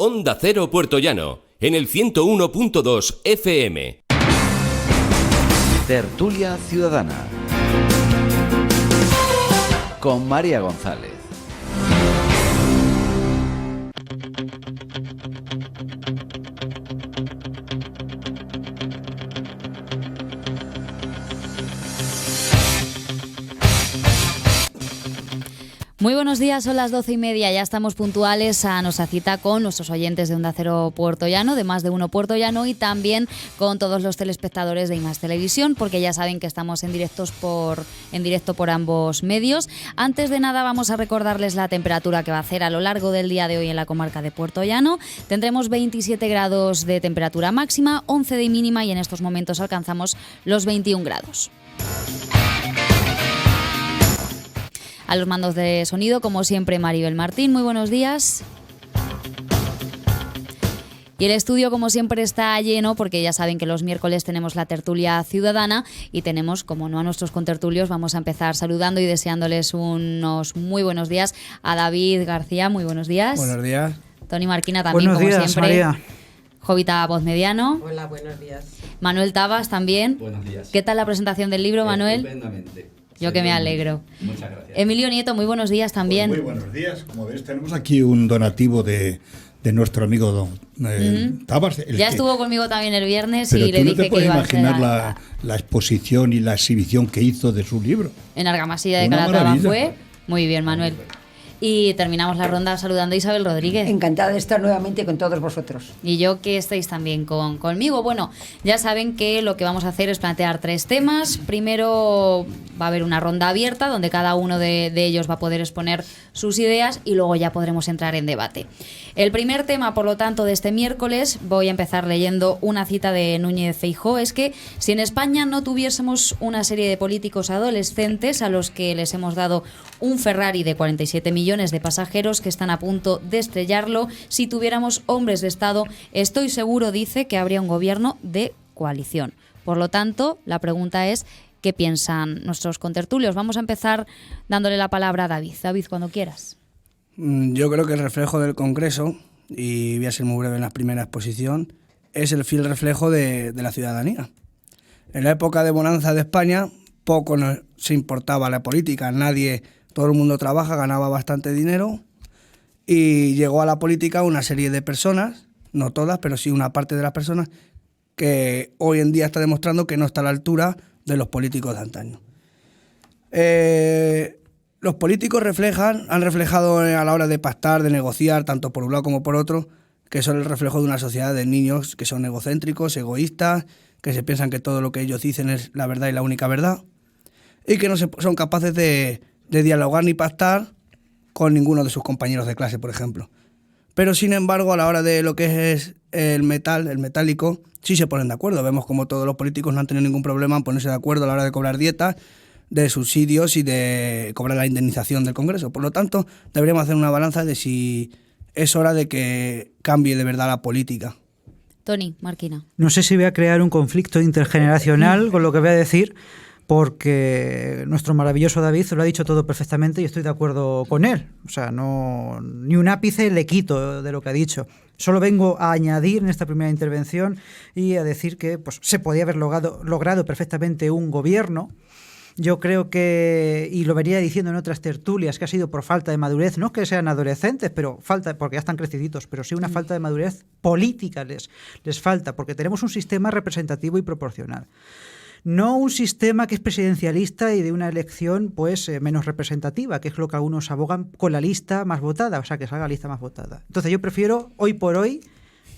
Onda Cero Puertollano, en el 101.2 FM. Tertulia Ciudadana con María González. Muy buenos días, son las 12:30, ya estamos puntuales a nuestra cita con nuestros oyentes de Onda Cero Puertollano, de Más de Uno Puertollano, y también con todos los telespectadores de IMAX Televisión, porque ya saben que estamos en directo por ambos medios. Antes de nada, vamos a recordarles la temperatura que va a hacer a lo largo del día de hoy en la comarca de Puertollano. Tendremos 27 grados de temperatura máxima, 11 de mínima, y en estos momentos alcanzamos los 21 grados. A los mandos de sonido, como siempre, Maribel Martín. Muy buenos días. Y el estudio, como siempre, está lleno, porque ya saben que los miércoles tenemos la tertulia ciudadana y tenemos, como no, a nuestros contertulios. Vamos a empezar saludando y deseándoles unos muy buenos días a David García. Muy buenos días. Buenos días. Tony Marquina también, buenos como días, siempre. María. Jovita Voz Mediano. Hola, buenos días. Manuel Tabas también. Buenos días. ¿Qué tal la presentación del libro, Manuel? Estupendamente. Yo que me alegro. Muchas gracias. Emilio Nieto, muy buenos días también. Pues muy buenos días. Como ves, tenemos aquí un donativo de nuestro amigo Tabas. Ya estuvo conmigo también el viernes pero y le dije que iba a hacer... Pero tú no te puedes imaginar la exposición y la exhibición que hizo de su libro. En Argamasilla de Una Calatrava maravilla. fue. Muy bien, Manuel. Y terminamos la ronda saludando a Isabel Rodríguez. Encantada de estar nuevamente con todos vosotros. Y yo que estáis también conmigo. Bueno, ya saben que lo que vamos a hacer es plantear 3 temas. Primero va a haber una ronda abierta donde cada uno de ellos va a poder exponer sus ideas y luego ya podremos entrar en debate. El primer tema, por lo tanto, de este miércoles, voy a empezar leyendo una cita de Núñez Feijóo. Es que si en España no tuviésemos una serie de políticos adolescentes a los que les hemos dado un Ferrari de 47 millones de pasajeros que están a punto de estrellarlo, si tuviéramos hombres de Estado, estoy seguro, dice, que habría un gobierno de coalición. Por lo tanto, la pregunta es, ¿qué piensan nuestros contertulios? Vamos a empezar dándole la palabra a David. David, cuando quieras. Yo creo que el reflejo del Congreso, y voy a ser muy breve en la primera exposición, es el fiel reflejo de la ciudadanía. En la época de bonanza de España, poco se importaba la política, todo el mundo trabaja, ganaba bastante dinero, y llegó a la política una serie de personas, no todas, pero sí una parte de las personas, que hoy en día está demostrando que no está a la altura de los políticos de antaño. Los políticos han reflejado a la hora de pactar, de negociar, tanto por un lado como por otro, que son el reflejo de una sociedad de niños que son egocéntricos, egoístas, que se piensan que todo lo que ellos dicen es la verdad y la única verdad, y que no son capaces de dialogar ni pactar con ninguno de sus compañeros de clase, por ejemplo. Pero, sin embargo, a la hora de lo que es el metálico, sí se ponen de acuerdo. Vemos como todos los políticos no han tenido ningún problema en ponerse de acuerdo a la hora de cobrar dietas, de subsidios y de cobrar la indemnización del Congreso. Por lo tanto, deberíamos hacer una balanza de si es hora de que cambie de verdad la política. Tony Marquina. No sé si voy a crear un conflicto intergeneracional con lo que voy a decir, porque nuestro maravilloso David lo ha dicho todo perfectamente y estoy de acuerdo con él. O sea, ni un ápice le quito de lo que ha dicho. Solo vengo a añadir en esta primera intervención y a decir que pues, se podía haber logrado perfectamente un gobierno. Yo creo que, y lo venía diciendo en otras tertulias, que ha sido por falta de madurez, no es que sean adolescentes, pero falta, porque ya están creciditos, pero sí una falta de madurez política les falta, porque tenemos un sistema representativo y proporcional. No un sistema que es presidencialista y de una elección pues menos representativa, que es lo que algunos abogan con la lista más votada, o sea, que salga la lista más votada. Entonces yo prefiero, hoy por hoy,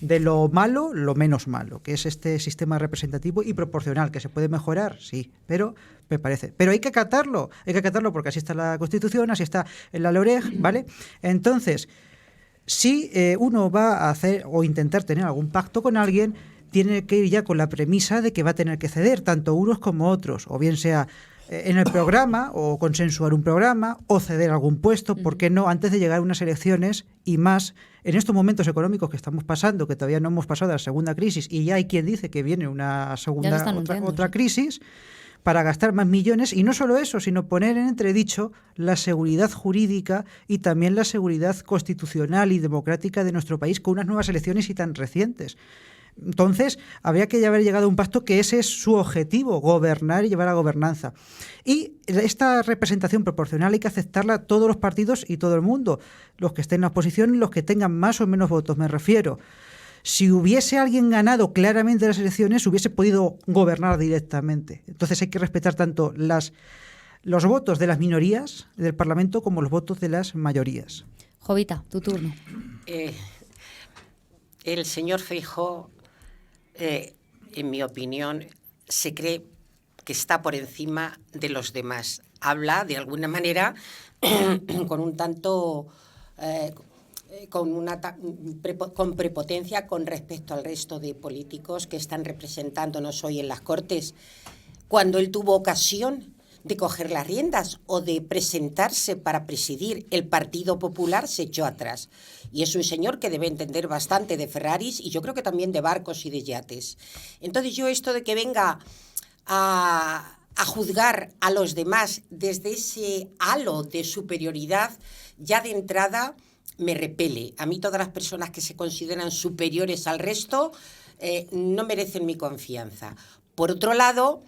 de lo malo, lo menos malo, que es este sistema representativo y proporcional, que se puede mejorar, sí, pero me parece. Pero hay que acatarlo porque así está la Constitución, así está en la LOREG, ¿vale? Entonces, si uno va a hacer o intentar tener algún pacto con alguien, tiene que ir ya con la premisa de que va a tener que ceder, tanto unos como otros, o bien sea en el programa, o consensuar un programa, o ceder algún puesto, ¿por qué no? Antes de llegar a unas elecciones, y más en estos momentos económicos que estamos pasando, que todavía no hemos pasado a la segunda crisis, y ya hay quien dice que viene una segunda, otra crisis, para gastar más millones, y no solo eso, sino poner en entredicho la seguridad jurídica y también la seguridad constitucional y democrática de nuestro país con unas nuevas elecciones y tan recientes. Entonces, habría que haber llegado a un pacto que ese es su objetivo, gobernar y llevar a gobernanza. Y esta representación proporcional hay que aceptarla a todos los partidos y todo el mundo, los que estén en la oposición y los que tengan más o menos votos, me refiero. Si hubiese alguien ganado claramente las elecciones, hubiese podido gobernar directamente. Entonces hay que respetar tanto los votos de las minorías del Parlamento como los votos de las mayorías. Jovita, tu turno. El señor Feijóo, en mi opinión, se cree que está por encima de los demás. Habla, de alguna manera, con un tanto... con prepotencia con respecto al resto de políticos que están representándonos hoy en las Cortes, cuando él tuvo ocasión de coger las riendas o de presentarse para presidir el Partido Popular, se echó atrás. Y es un señor que debe entender bastante de Ferraris y yo creo que también de barcos y de yates. Entonces yo esto de que venga a juzgar a los demás desde ese halo de superioridad, ya de entrada me repele. A mí todas las personas que se consideran superiores al resto no merecen mi confianza. Por otro lado,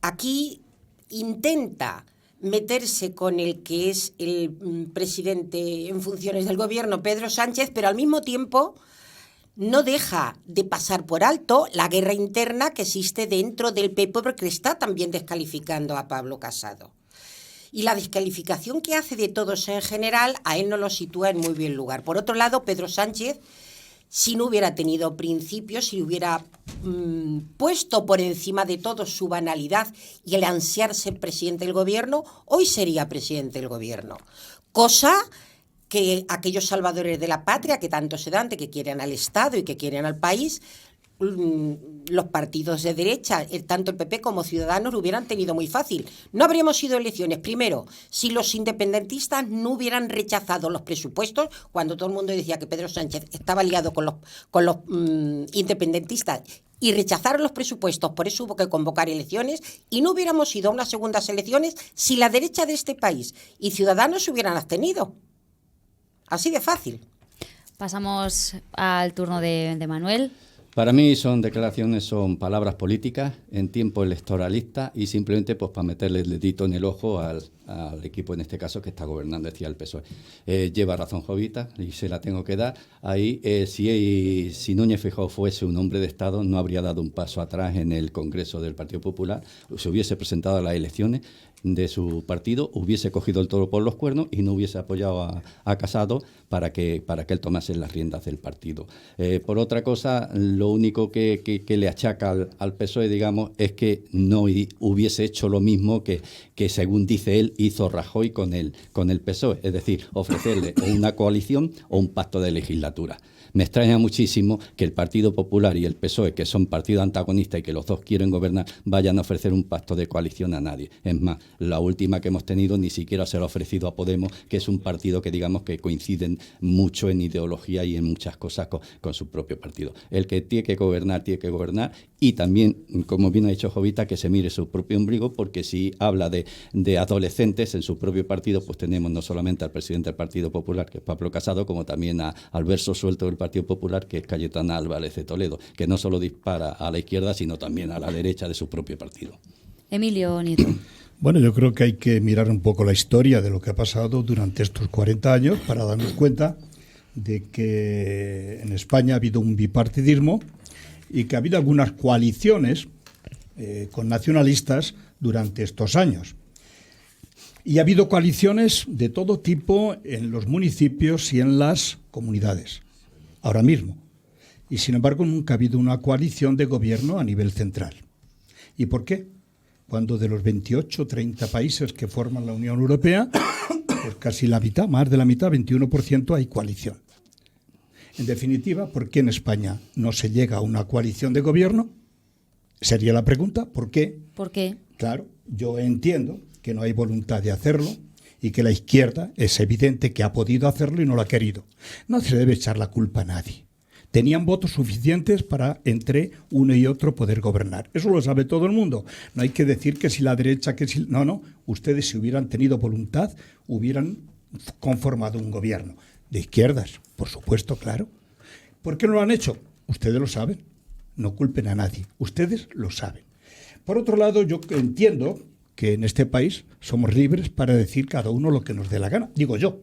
aquí intenta meterse con el que es el presidente en funciones del gobierno, Pedro Sánchez, pero al mismo tiempo no deja de pasar por alto la guerra interna que existe dentro del PP, porque está también descalificando a Pablo Casado. Y la descalificación que hace de todos en general, a él no lo sitúa en muy bien lugar. Por otro lado, Pedro Sánchez, si no hubiera tenido principios, si hubiera puesto por encima de todo su banalidad y el ansiar ser presidente del gobierno, hoy sería presidente del gobierno. Cosa que aquellos salvadores de la patria que tanto se dan, que quieren al Estado y que quieren al país, los partidos de derecha, tanto el PP como Ciudadanos, lo hubieran tenido muy fácil. No habríamos ido a elecciones, primero, si los independentistas no hubieran rechazado los presupuestos, cuando todo el mundo decía que Pedro Sánchez estaba liado con los independentistas, y rechazaron los presupuestos, por eso hubo que convocar elecciones, y no hubiéramos ido a unas segundas elecciones si la derecha de este país y Ciudadanos se hubieran abstenido. Así de fácil. Pasamos al turno de Manuel. Para mí son palabras políticas en tiempo electoralista y simplemente pues para meterle el dedito en el ojo al equipo, en este caso, que está gobernando, decía el PSOE. Lleva razón Jovita y se la tengo que dar. Ahí, si Núñez Feijóo fuese un hombre de Estado, no habría dado un paso atrás en el Congreso del Partido Popular, se hubiese presentado a las elecciones de su partido, hubiese cogido el toro por los cuernos y no hubiese apoyado a Casado para que él tomase las riendas del partido. Por otra cosa, lo único que le achaca al PSOE, digamos, es que no hubiese hecho lo mismo que según dice él, hizo Rajoy con el PSOE, es decir, ofrecerle o una coalición o un pacto de legislatura. Me extraña muchísimo que el Partido Popular y el PSOE, que son partidos antagonistas y que los dos quieren gobernar, vayan a ofrecer un pacto de coalición a nadie. Es más, la última que hemos tenido ni siquiera se lo ha ofrecido a Podemos, que es un partido que digamos que coinciden mucho en ideología y en muchas cosas con su propio partido. El que tiene que gobernar y también, como bien ha dicho Jovita, que se mire su propio ombligo, porque si habla de adolescentes en su propio partido, pues tenemos no solamente al presidente del Partido Popular, que es Pablo Casado, como también al verso suelto del Partido Popular, que es Cayetana Álvarez de Toledo, que no solo dispara a la izquierda, sino también a la derecha de su propio partido. Emilio Nieto. Bueno, yo creo que hay que mirar un poco la historia de lo que ha pasado durante estos 40 años para darnos cuenta de que en España ha habido un bipartidismo y que ha habido algunas coaliciones con nacionalistas durante estos años. Y ha habido coaliciones de todo tipo en los municipios y en las comunidades, ahora mismo. Y sin embargo nunca ha habido una coalición de gobierno a nivel central. ¿Y por qué? Cuando de los 28 o 30 países que forman la Unión Europea, pues casi la mitad, más de la mitad, 21% hay coalición. En definitiva, ¿por qué en España no se llega a una coalición de gobierno? Sería la pregunta, ¿por qué? ¿Por qué? Claro, yo entiendo que no hay voluntad de hacerlo y que la izquierda es evidente que ha podido hacerlo y no lo ha querido. No se debe echar la culpa a nadie. tenían votos suficientes para entre uno y otro poder gobernar. Eso lo sabe todo el mundo. No hay que decir que si la derecha, que si... No, ustedes si hubieran tenido voluntad, hubieran conformado un gobierno. De izquierdas, por supuesto, claro. ¿Por qué no lo han hecho? Ustedes lo saben. No culpen a nadie. Ustedes lo saben. Por otro lado, yo entiendo que en este país somos libres para decir cada uno lo que nos dé la gana. Digo yo,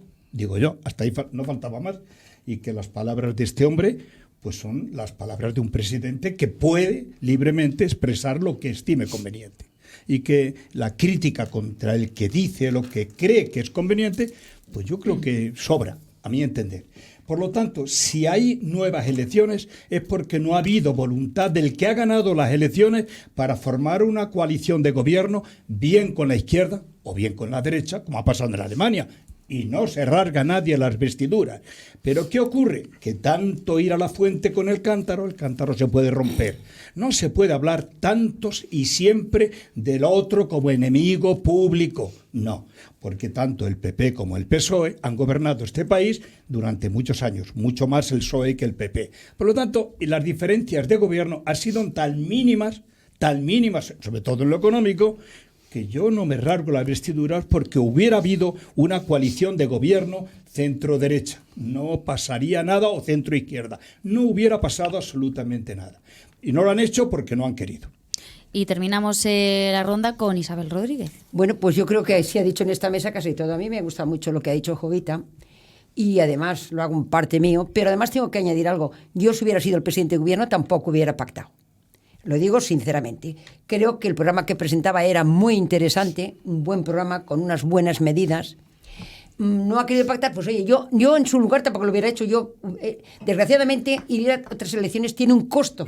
hasta ahí no faltaba más. Y que las palabras de este hombre pues son las palabras de un presidente que puede libremente expresar lo que estime conveniente. Y que la crítica contra el que dice lo que cree que es conveniente, pues yo creo que sobra, a mi entender. Por lo tanto, si hay nuevas elecciones es porque no ha habido voluntad del que ha ganado las elecciones para formar una coalición de gobierno bien con la izquierda o bien con la derecha, como ha pasado en Alemania. Y no se rasga nadie las vestiduras. Pero ¿qué ocurre? Que tanto ir a la fuente con el cántaro se puede romper. No se puede hablar tantos y siempre del otro como enemigo público. No, porque tanto el PP como el PSOE han gobernado este país durante muchos años, mucho más el PSOE que el PP. Por lo tanto, las diferencias de gobierno han sido tan mínimas, sobre todo en lo económico, que yo no me rasgo las vestiduras porque hubiera habido una coalición de gobierno centro-derecha. No pasaría nada, o centro-izquierda. No hubiera pasado absolutamente nada. Y no lo han hecho porque no han querido. Y terminamos la ronda con Isabel Rodríguez. Bueno, pues yo creo que se ha dicho en esta mesa casi todo. A mí me gusta mucho lo que ha dicho Jovita y además lo hago en parte mío, pero además tengo que añadir algo. Yo, si hubiera sido el presidente de gobierno, tampoco hubiera pactado. Lo digo sinceramente. Creo que el programa que presentaba era muy interesante, un buen programa con unas buenas medidas. No ha querido pactar, pues oye, yo en su lugar tampoco lo hubiera hecho. Yo, desgraciadamente, ir a otras elecciones tiene un costo.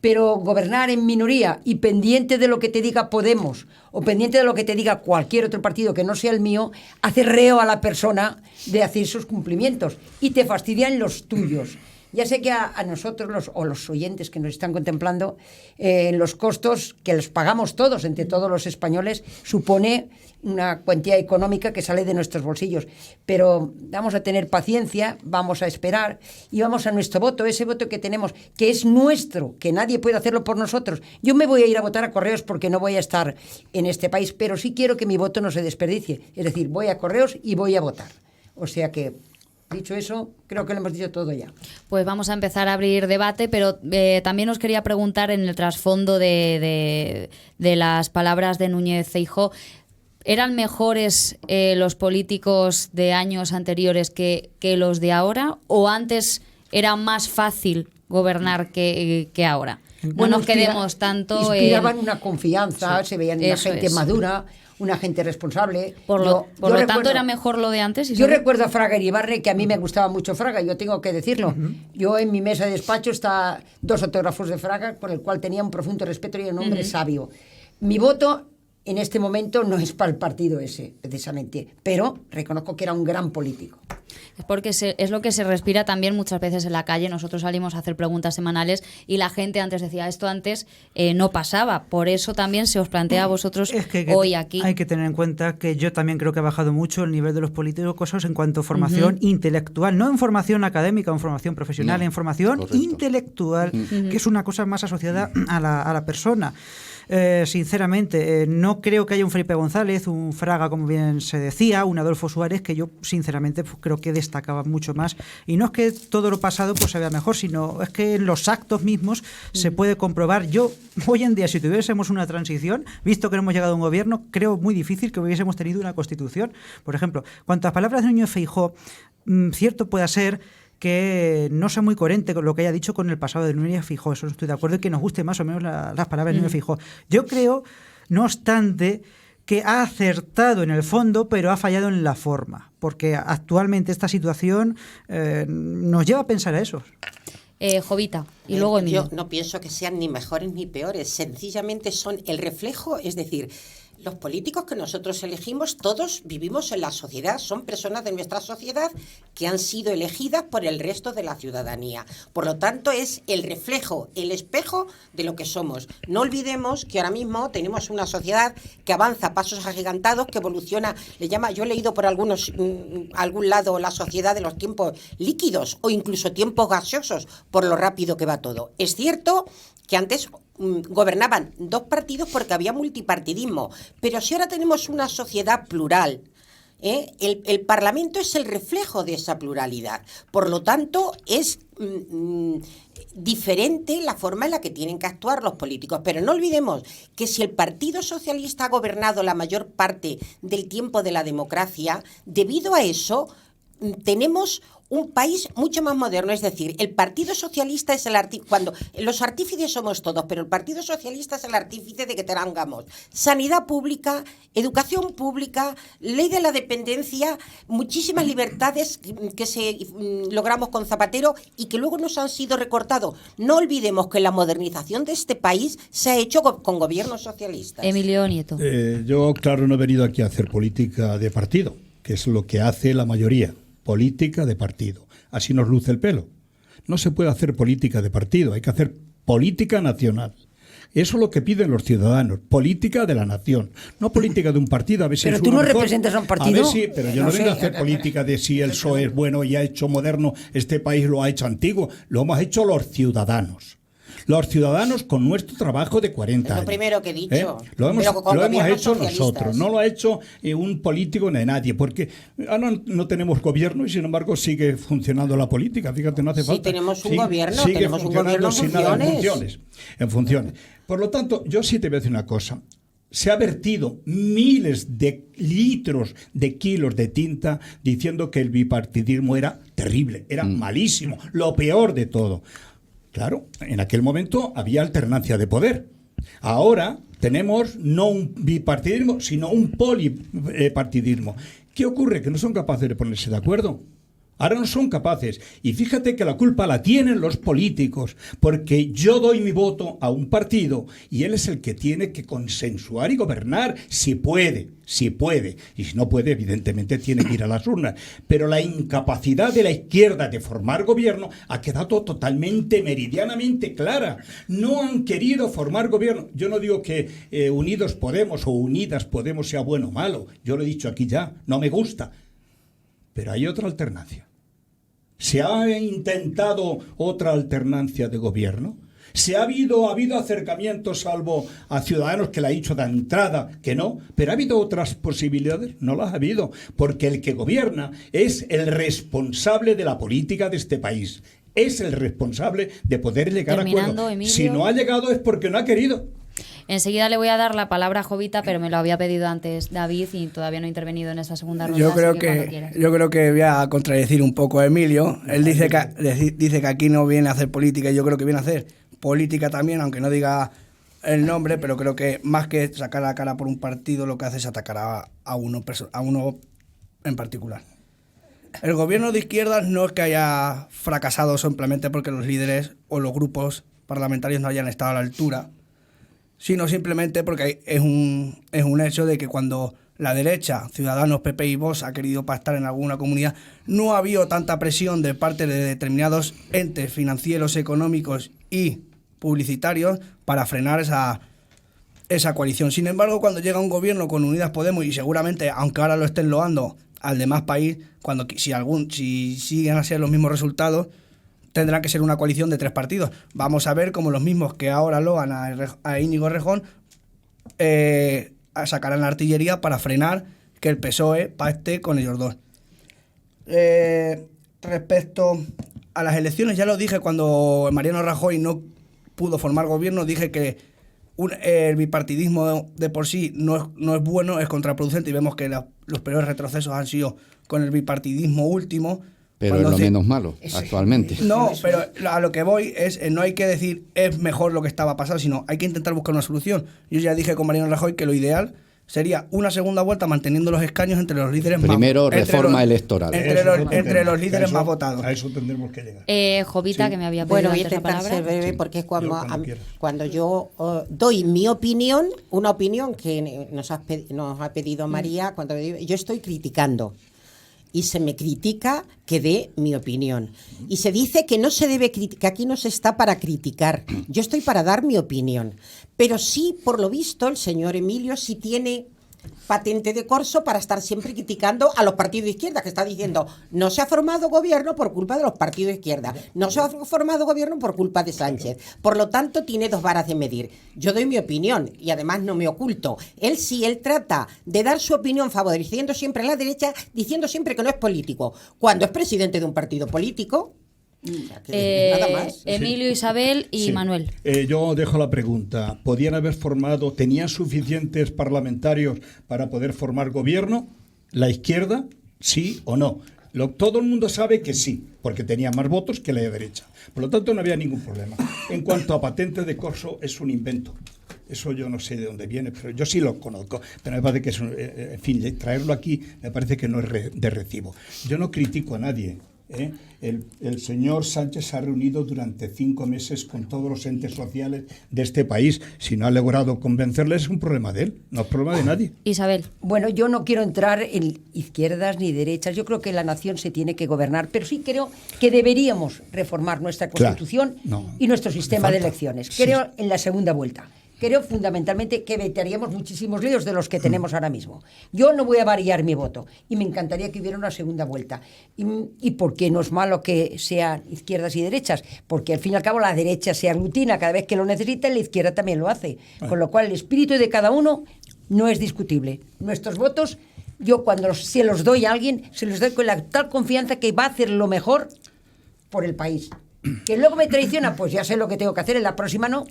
Pero gobernar en minoría y pendiente de lo que te diga Podemos o pendiente de lo que te diga cualquier otro partido que no sea el mío, hace reo a la persona de hacer sus cumplimientos y te fastidian los tuyos. Ya sé que a nosotros, los oyentes que nos están contemplando, los costos que los pagamos todos, entre todos los españoles, supone una cuantía económica que sale de nuestros bolsillos. Pero vamos a tener paciencia, vamos a esperar y vamos a nuestro voto, ese voto que tenemos, que es nuestro, que nadie puede hacerlo por nosotros. Yo me voy a ir a votar a Correos porque no voy a estar en este país, pero sí quiero que mi voto no se desperdicie. Es decir, voy a Correos y voy a votar. O sea que... Dicho eso, creo que lo hemos dicho todo ya. Pues vamos a empezar a abrir debate, pero también os quería preguntar en el trasfondo de las palabras de Núñez Feijóo. ¿Eran mejores los políticos de años anteriores que los de ahora? ¿O antes era más fácil gobernar que ahora? Bueno, no quedemos tanto... Inspiraban una confianza, sí, se veían una gente madura, una gente responsable. Por lo tanto, ¿era mejor lo de antes? Yo recuerdo a Fraga Iribarne, que a mí me gustaba mucho Fraga, yo tengo que decirlo. Yo en mi mesa de despacho está 2 autógrafos de Fraga, por el cual tenía un profundo respeto y un hombre sabio. Mi voto en este momento no es para el partido ese, precisamente, pero reconozco que era un gran político. Es porque es lo que se respira también muchas veces en la calle. Nosotros salimos a hacer preguntas semanales y la gente antes decía, esto antes no pasaba. Por eso también se os plantea a vosotros hoy aquí. Hay que tener en cuenta que yo también creo que ha bajado mucho el nivel de los políticos en cuanto a formación intelectual, no en formación académica o en formación profesional, en formación intelectual, que es una cosa más asociada a la persona. Sinceramente, no creo que haya un Felipe González, un Fraga, como bien se decía, un Adolfo Suárez, que yo sinceramente creo que destacaba mucho más. Y no es que todo lo pasado pues se vea mejor, sino es que en los actos mismos se puede comprobar. Yo, hoy en día, si tuviésemos una transición, visto que no hemos llegado a un gobierno, creo muy difícil que hubiésemos tenido una constitución. Por ejemplo, cuanto a palabras de Núñez Feijóo, cierto pueda ser que no sea muy coherente con lo que haya dicho con el pasado de Núñez Feijóo, eso no estoy de acuerdo, y que nos guste más o menos las palabras de Núñez Feijóo. Yo creo, no obstante, que ha acertado en el fondo, pero ha fallado en la forma, porque actualmente esta situación nos lleva a pensar a eso. Jovita, y luego Emilio. Yo no pienso que sean ni mejores ni peores, sencillamente son el reflejo, es decir, Los políticos que nosotros elegimos, todos vivimos en la sociedad, son personas de nuestra sociedad que han sido elegidas por el resto de la ciudadanía. Por lo tanto, es el reflejo, el espejo de lo que somos. No olvidemos que ahora mismo tenemos una sociedad que avanza a pasos agigantados, que evoluciona, yo he leído por algún lado la sociedad de los tiempos líquidos o incluso tiempos gaseosos, por lo rápido que va todo. Es cierto que antes gobernaban dos partidos porque había multipartidismo, pero si ahora tenemos una sociedad plural, el Parlamento es el reflejo de esa pluralidad. Por lo tanto, es diferente la forma en la que tienen que actuar los políticos. Pero no olvidemos que si el Partido Socialista ha gobernado la mayor parte del tiempo de la democracia, debido a eso tenemos un país mucho más moderno. Es decir, el Partido Socialista es cuando los artífices somos todos, pero el Partido Socialista es el artífice de que tengamos sanidad pública, educación pública, ley de la dependencia, muchísimas libertades que logramos con Zapatero y que luego nos han sido recortados. No olvidemos que la modernización de este país se ha hecho con gobiernos socialistas. Emilio Nieto. Yo, claro, no he venido aquí a hacer política de partido, que es lo que hace la mayoría. Política de partido. Así nos luce el pelo. No se puede hacer política de partido, hay que hacer política nacional. Eso es lo que piden los ciudadanos, política de la nación, no política de un partido. A ver si pero es tú no mejor. Representas a un partido. A ver si, pero yo no vengo a hacer política de si el PSOE es bueno y ha hecho moderno, este país lo ha hecho antiguo. Lo hemos hecho los ciudadanos. Los ciudadanos con nuestro trabajo de 40 años. Es lo primero que he dicho. Lo hemos hecho nosotros, no lo ha hecho un político ni nadie, porque no tenemos gobierno y sin embargo sigue funcionando la política. Fíjate, no hace falta. Sí, tenemos un gobierno, tenemos un gobierno en funciones. Por lo tanto, yo sí te voy a decir una cosa. Se ha vertido miles de litros de kilos de tinta diciendo que el bipartidismo era terrible, era malísimo, lo peor de todo. Claro, en aquel momento había alternancia de poder. Ahora tenemos no un bipartidismo, sino un polipartidismo. ¿Qué ocurre? Que no son capaces de ponerse de acuerdo. Ahora no son capaces. Y fíjate que la culpa la tienen los políticos, porque yo doy mi voto a un partido y él es el que tiene que consensuar y gobernar, si puede. Y si no puede, evidentemente tiene que ir a las urnas. Pero la incapacidad de la izquierda de formar gobierno ha quedado totalmente, meridianamente clara. No han querido formar gobierno. Yo no digo que Unidos Podemos o Unidas Podemos sea bueno o malo. Yo lo he dicho aquí ya, no me gusta. Pero hay otra alternancia. ¿Se ha intentado otra alternancia de gobierno? ¿Se ha habido acercamientos, salvo a Ciudadanos, que le ha dicho de entrada que no? ¿Pero ha habido otras posibilidades? No las ha habido, porque el que gobierna es el responsable de la política de este país. Es el responsable de poder llegar a acuerdo. Emilio. Si no ha llegado es porque no ha querido. Enseguida le voy a dar la palabra a Jovita, pero me lo había pedido antes David y todavía no ha intervenido en esta segunda ronda. Yo creo que voy a contradecir un poco a Emilio. Él dice que aquí no viene a hacer política y yo creo que viene a hacer política también, aunque no diga el nombre, pero creo que más que sacar la cara por un partido, lo que hace es atacar a uno en particular. El gobierno de izquierdas no es que haya fracasado simplemente porque los líderes o los grupos parlamentarios no hayan estado a la altura, sino simplemente porque es un hecho de que cuando la derecha, Ciudadanos, PP y Vox, ha querido pactar en alguna comunidad, no ha habido tanta presión de parte de determinados entes financieros, económicos y publicitarios para frenar esa coalición. Sin embargo, cuando llega un gobierno con Unidas Podemos, y seguramente, aunque ahora lo estén loando al demás país, si siguen a ser los mismos resultados, tendrá que ser una coalición de 3 partidos. Vamos a ver cómo los mismos que ahora loan a Íñigo Errejón sacarán la artillería para frenar que el PSOE pacte con ellos dos. Respecto a las elecciones, ya lo dije cuando Mariano Rajoy no pudo formar gobierno, dije que el bipartidismo de por sí no es bueno, es contraproducente, y vemos que los peores retrocesos han sido con el bipartidismo último. Pero es lo menos malo actualmente. No, pero a lo que voy es, no hay que decir es mejor lo que estaba pasando, sino hay que intentar buscar una solución. Yo ya dije con Mariano Rajoy que lo ideal sería una segunda vuelta manteniendo los escaños entre los líderes Primero, más reforma electoral. Entre los líderes más votados. A eso tendremos que llegar. Jovita, Sí. que me había pedido Bueno, voy a antes la intentar palabra. ser breve Sí. porque es Yo cuando quieras. cuando yo doy mi opinión, una opinión que nos ha pedido María, cuando yo estoy criticando y se me critica que dé mi opinión. Y se dice que no se debe que aquí no se está para criticar. Yo estoy para dar mi opinión. Pero sí, por lo visto, el señor Emilio sí tiene patente de corso para estar siempre criticando a los partidos de izquierda, que está diciendo no se ha formado gobierno por culpa de los partidos de izquierda, no se ha formado gobierno por culpa de Sánchez. Por lo tanto, tiene dos varas de medir. Yo doy mi opinión y además no me oculto. Él trata de dar su opinión favoreciendo siempre a la derecha, diciendo siempre que no es político. Cuando es presidente de un partido político, nada más. Emilio, Isabel y Sí. Manuel. Yo dejo la pregunta. ¿Tenían suficientes parlamentarios para poder formar gobierno? ¿La izquierda? ¿Sí o no? Todo el mundo sabe que sí, porque tenía más votos que la derecha. Por lo tanto, no había ningún problema. En cuanto a patente de corso, es un invento. Eso yo no sé de dónde viene, pero yo sí lo conozco. Pero me parece que es en fin, traerlo aquí me parece que no es de recibo. Yo no critico a nadie. El señor Sánchez se ha reunido durante 5 meses con todos los entes sociales de este país. Si no ha logrado convencerles, es un problema de él, no es problema de nadie. Isabel. Bueno, yo no quiero entrar en izquierdas ni derechas. Yo creo que la nación se tiene que gobernar, pero sí creo que deberíamos reformar nuestra Claro. Constitución No, y nuestro sistema de falta. elecciones. Sí. Creo en la segunda vuelta. Creo fundamentalmente que evitaríamos muchísimos líos de los que tenemos ahora mismo. Yo no voy a variar mi voto y me encantaría que hubiera una segunda vuelta. Y porque no es malo que sean izquierdas y derechas, porque al fin y al cabo la derecha se aglutina cada vez que lo necesita y la izquierda también lo hace. Con lo cual el espíritu de cada uno no es discutible. Nuestros votos, yo cuando se los doy a alguien, se los doy con la tal confianza que va a hacer lo mejor por el país. Que luego me traiciona, pues ya sé lo que tengo que hacer, en la próxima no.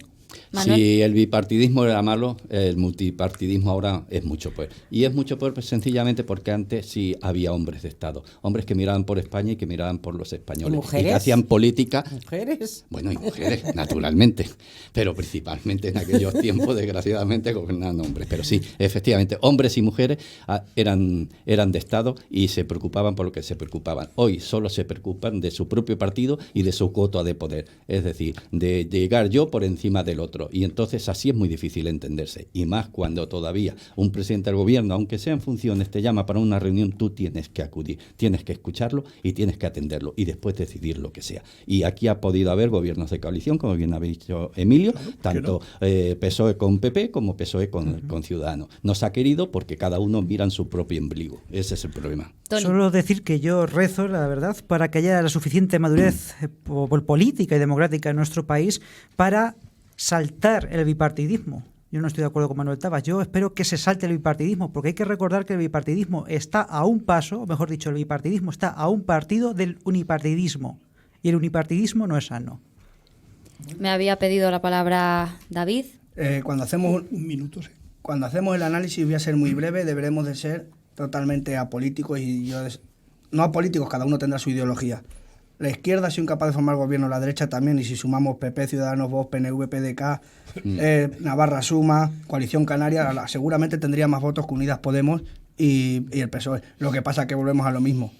Manuel. Si el bipartidismo era malo, el multipartidismo ahora es mucho peor. Y es mucho peor sencillamente porque antes sí había hombres de Estado, hombres que miraban por España y que miraban por los españoles. ¿Y mujeres? que hacían política. Mujeres. Bueno, y mujeres, naturalmente, pero principalmente en aquellos tiempos, desgraciadamente, gobernaban hombres. Pero sí, efectivamente, hombres y mujeres eran de Estado y se preocupaban por lo que se preocupaban. Hoy solo se preocupan de su propio partido y de su cuota de poder, es decir, de llegar yo por encima del otro. Y entonces así es muy difícil entenderse. Y más cuando todavía un presidente del gobierno, aunque sea en funciones, te llama para una reunión, tú tienes que acudir, tienes que escucharlo y tienes que atenderlo y después decidir lo que sea. Y aquí ha podido haber gobiernos de coalición, como bien ha dicho Emilio, tanto PSOE con PP como PSOE con Ciudadanos. Nos ha querido porque cada uno mira en su propio ombligo. Ese es el problema. Tony. Solo decir que yo rezo, la verdad, para que haya la suficiente madurez política y democrática en nuestro país para saltar el bipartidismo. Yo no estoy de acuerdo con Manuel Tabas. Yo espero que se salte el bipartidismo, porque hay que recordar que el bipartidismo está a un paso, o mejor dicho, el bipartidismo está a un partido del unipartidismo. Y el unipartidismo no es sano. Me había pedido la palabra David. Cuando hacemos Un minuto, sí. Cuando hacemos el análisis, voy a ser muy breve, deberemos de ser totalmente apolíticos no apolíticos, cada uno tendrá su ideología. La izquierda ha sido incapaz de formar gobierno, la derecha también, y si sumamos PP, Ciudadanos, Vox, PNV, PDK, Navarra Suma, Coalición Canaria, seguramente tendría más votos que Unidas Podemos y el PSOE. Lo que pasa es que volvemos a lo mismo.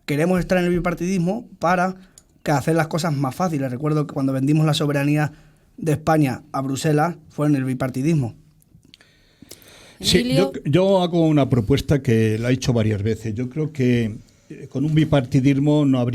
Queremos estar en el bipartidismo para hacer las cosas más fáciles. Recuerdo que cuando vendimos la soberanía de España a Bruselas fue en el bipartidismo. Sí, Emilio. yo hago una propuesta que la he hecho varias veces. Yo creo que con un bipartidismo no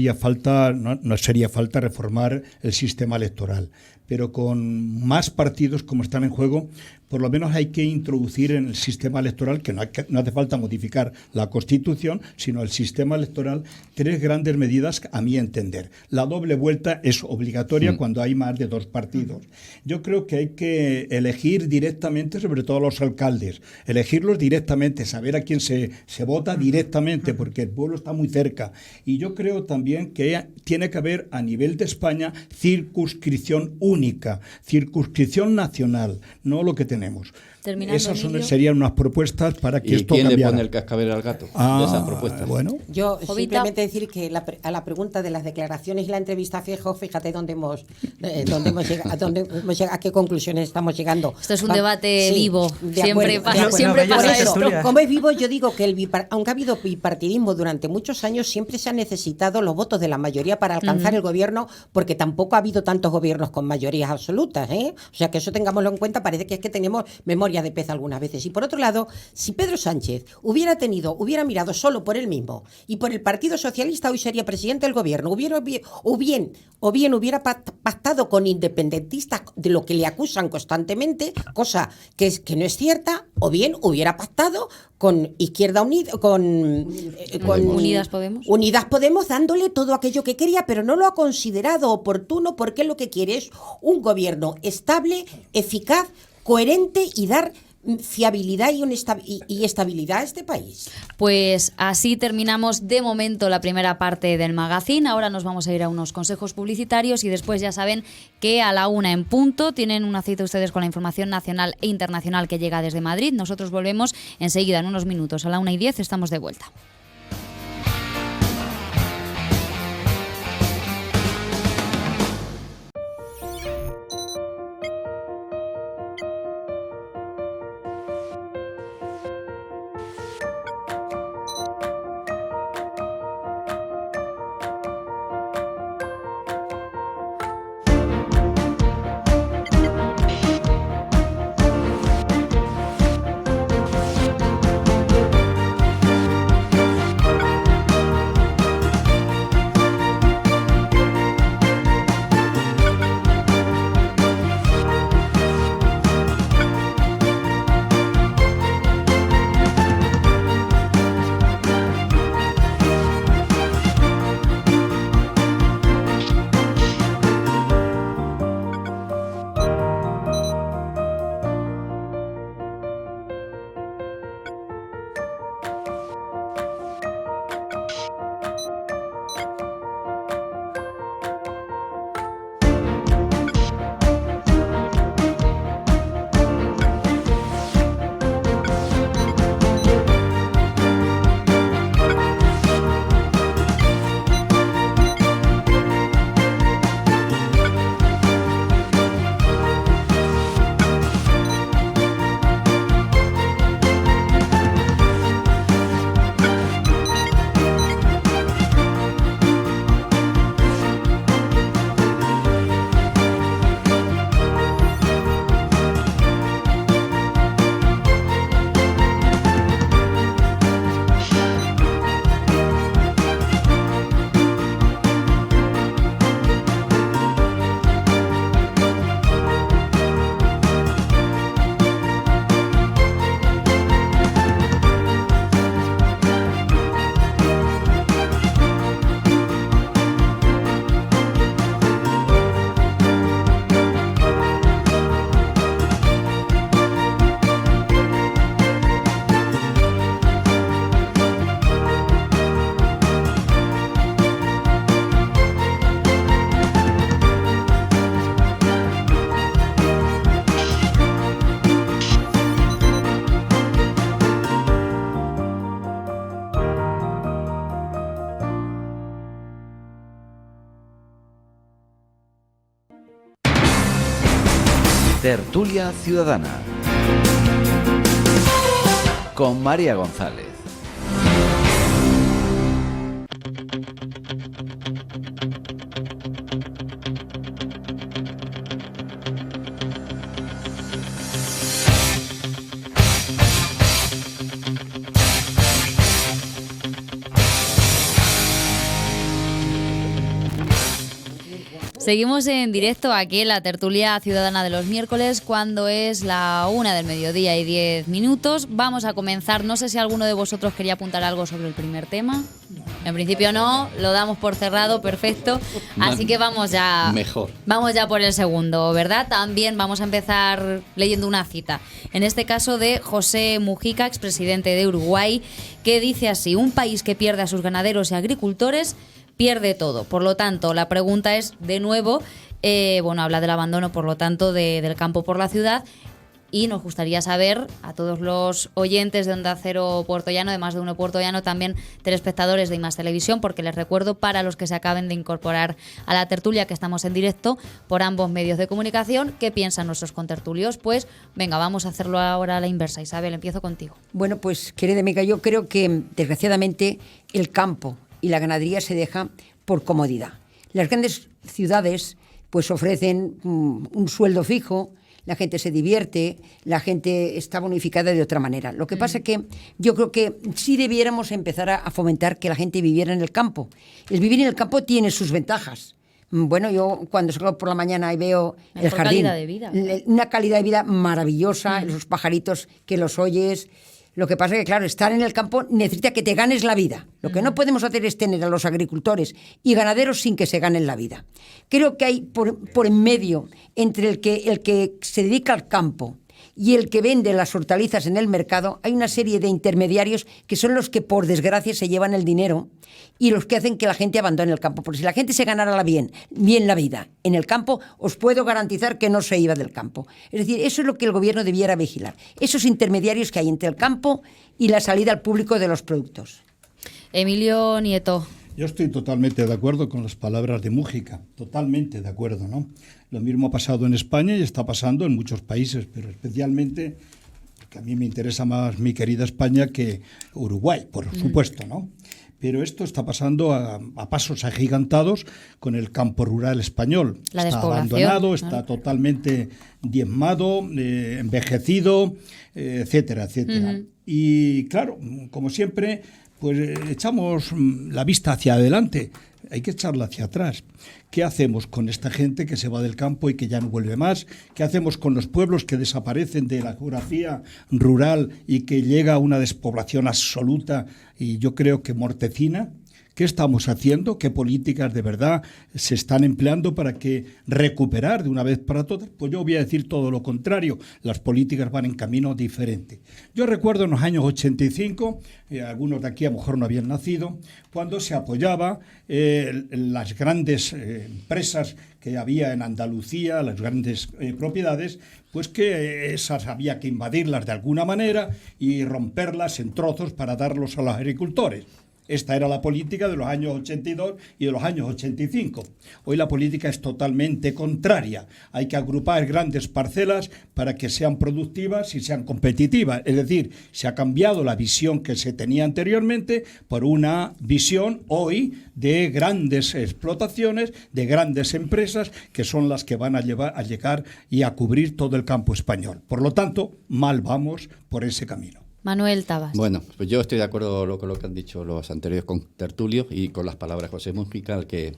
sería falta reformar el sistema electoral, pero con más partidos como están en juego, por lo menos hay que introducir en el sistema electoral, que no hace falta modificar la Constitución, sino el sistema electoral, 3 grandes medidas a mi entender. La doble vuelta es obligatoria cuando hay más de 2 partidos. Yo creo que hay que elegir directamente, sobre todo a los alcaldes, elegirlos directamente, saber a quién se vota directamente, porque el pueblo está muy cerca. Y yo creo también que tiene que haber a nivel de España circunscripción única, circunscripción nacional, no lo que tenemos. Terminando, esas Emilio. serían unas propuestas para que ¿Y esto quién le cambiara. pone el cascabel al gato Ah, de esas propuestas? Bueno, Yo Jovita. simplemente decir que a la pregunta de las declaraciones y la entrevista a Feijóo, fíjate dónde hemos llegado, a qué conclusiones estamos llegando. Esto es un debate vivo. de Siempre acuerdo, pasa- de acuerdo. siempre Por pasa eso, esto. como es vivo, yo digo que aunque ha habido bipartidismo durante muchos años, siempre se han necesitado los votos de la mayoría para alcanzar el gobierno, porque tampoco ha habido tantos gobiernos con mayorías absolutas, ¿eh? O sea, que eso tengámoslo en cuenta, parece que es que tenemos memoria de pez algunas veces. Y por otro lado, si Pedro Sánchez hubiera mirado solo por él mismo y por el Partido Socialista, hoy sería presidente del gobierno, hubiera pactado con independentistas de lo que le acusan constantemente, cosa que no es cierta, o bien hubiera pactado con Izquierda Unida, con Unidas Podemos. Unidas Podemos, dándole todo aquello que quería, pero no lo ha considerado oportuno, porque lo que quiere es un gobierno estable, eficaz, coherente y dar fiabilidad y estabilidad a este país. Pues así terminamos de momento la primera parte del magazine. Ahora nos vamos a ir a unos consejos publicitarios y después ya saben que a la 1 en punto tienen una cita ustedes con la información nacional e internacional que llega desde Madrid. Nosotros volvemos enseguida, en unos minutos. A la 1:10 estamos de vuelta. Tertulia Ciudadana con María González. Seguimos en directo aquí en la tertulia ciudadana de los miércoles, cuando es la 1 del mediodía y 10 minutos. Vamos a comenzar. No sé si alguno de vosotros quería apuntar algo sobre el primer tema. En principio no, lo damos por cerrado, perfecto. Así que vamos ya. Mejor. Vamos ya por el segundo, ¿verdad? También vamos a empezar leyendo una cita. En este caso de José Mujica, expresidente de Uruguay, que dice así: un país que pierde a sus ganaderos y agricultores pierde todo. Por lo tanto, la pregunta es, de nuevo, habla del abandono, por lo tanto, del campo por la ciudad. Y nos gustaría saber, a todos los oyentes de Onda Cero Puerto Llano, de Más de Uno Puerto Llano, también telespectadores de I+ Televisión, porque les recuerdo, para los que se acaben de incorporar a la tertulia, que estamos en directo por ambos medios de comunicación, ¿qué piensan nuestros contertulios? Pues venga, vamos a hacerlo ahora a la inversa. Isabel, empiezo contigo. Bueno, pues querida amiga, yo creo que desgraciadamente el campo y la ganadería se deja por comodidad. Las grandes ciudades pues ofrecen un sueldo fijo, la gente se divierte, la gente está bonificada de otra manera. Lo que pasa es que yo creo que sí debiéramos empezar a fomentar que la gente viviera en el campo. El vivir en el campo tiene sus ventajas. Bueno, yo cuando salgo por la mañana y veo el jardín, calidad de vida. Una calidad de vida maravillosa, los pajaritos que los oyes. Lo que pasa es que, claro, estar en el campo necesita que te ganes la vida. Lo que no podemos hacer es tener a los agricultores y ganaderos sin que se ganen la vida. Creo que hay por en medio entre el que se dedica al campo y el que vende las hortalizas en el mercado, hay una serie de intermediarios que son los que, por desgracia, se llevan el dinero y los que hacen que la gente abandone el campo. Porque si la gente se ganara bien la vida en el campo, os puedo garantizar que no se iba del campo. Es decir, eso es lo que el gobierno debiera vigilar. Esos intermediarios que hay entre el campo y la salida al público de los productos. Emilio Nieto. Yo estoy totalmente de acuerdo con las palabras de Mújica, totalmente de acuerdo, ¿no? Lo mismo ha pasado en España y está pasando en muchos países, pero especialmente, porque a mí me interesa más mi querida España que Uruguay, por supuesto, ¿no? Pero esto está pasando a pasos agigantados con el campo rural español. La está despoblación, abandonado, está totalmente diezmado, envejecido, etcétera, etcétera. Y claro, como siempre, pues echamos la vista hacia adelante, hay que echarla hacia atrás. ¿Qué hacemos con esta gente que se va del campo y que ya no vuelve más? ¿Qué hacemos con los pueblos que desaparecen de la geografía rural y que llega a una despoblación absoluta y yo creo que mortecina? ¿Qué estamos haciendo? ¿Qué políticas de verdad se están empleando para que recuperar de una vez para todas? Pues yo voy a decir todo lo contrario. Las políticas van en camino diferente. Yo recuerdo en los años 85, algunos de aquí a lo mejor no habían nacido, cuando se apoyaba las grandes empresas que había en Andalucía, las grandes propiedades, pues que esas había que invadirlas de alguna manera y romperlas en trozos para darlos a los agricultores. Esta era la política de los años 82 y de los años 85. Hoy la política es totalmente contraria. Hay que agrupar grandes parcelas para que sean productivas y sean competitivas. Es decir, se ha cambiado la visión que se tenía anteriormente por una visión hoy de grandes explotaciones, de grandes empresas que son las que van a llegar y a cubrir todo el campo español. Por lo tanto, mal vamos por ese camino. Manuel Tabas. Bueno, pues yo estoy de acuerdo con lo que han dicho los anteriores contertulios y con las palabras de José Mújica, al que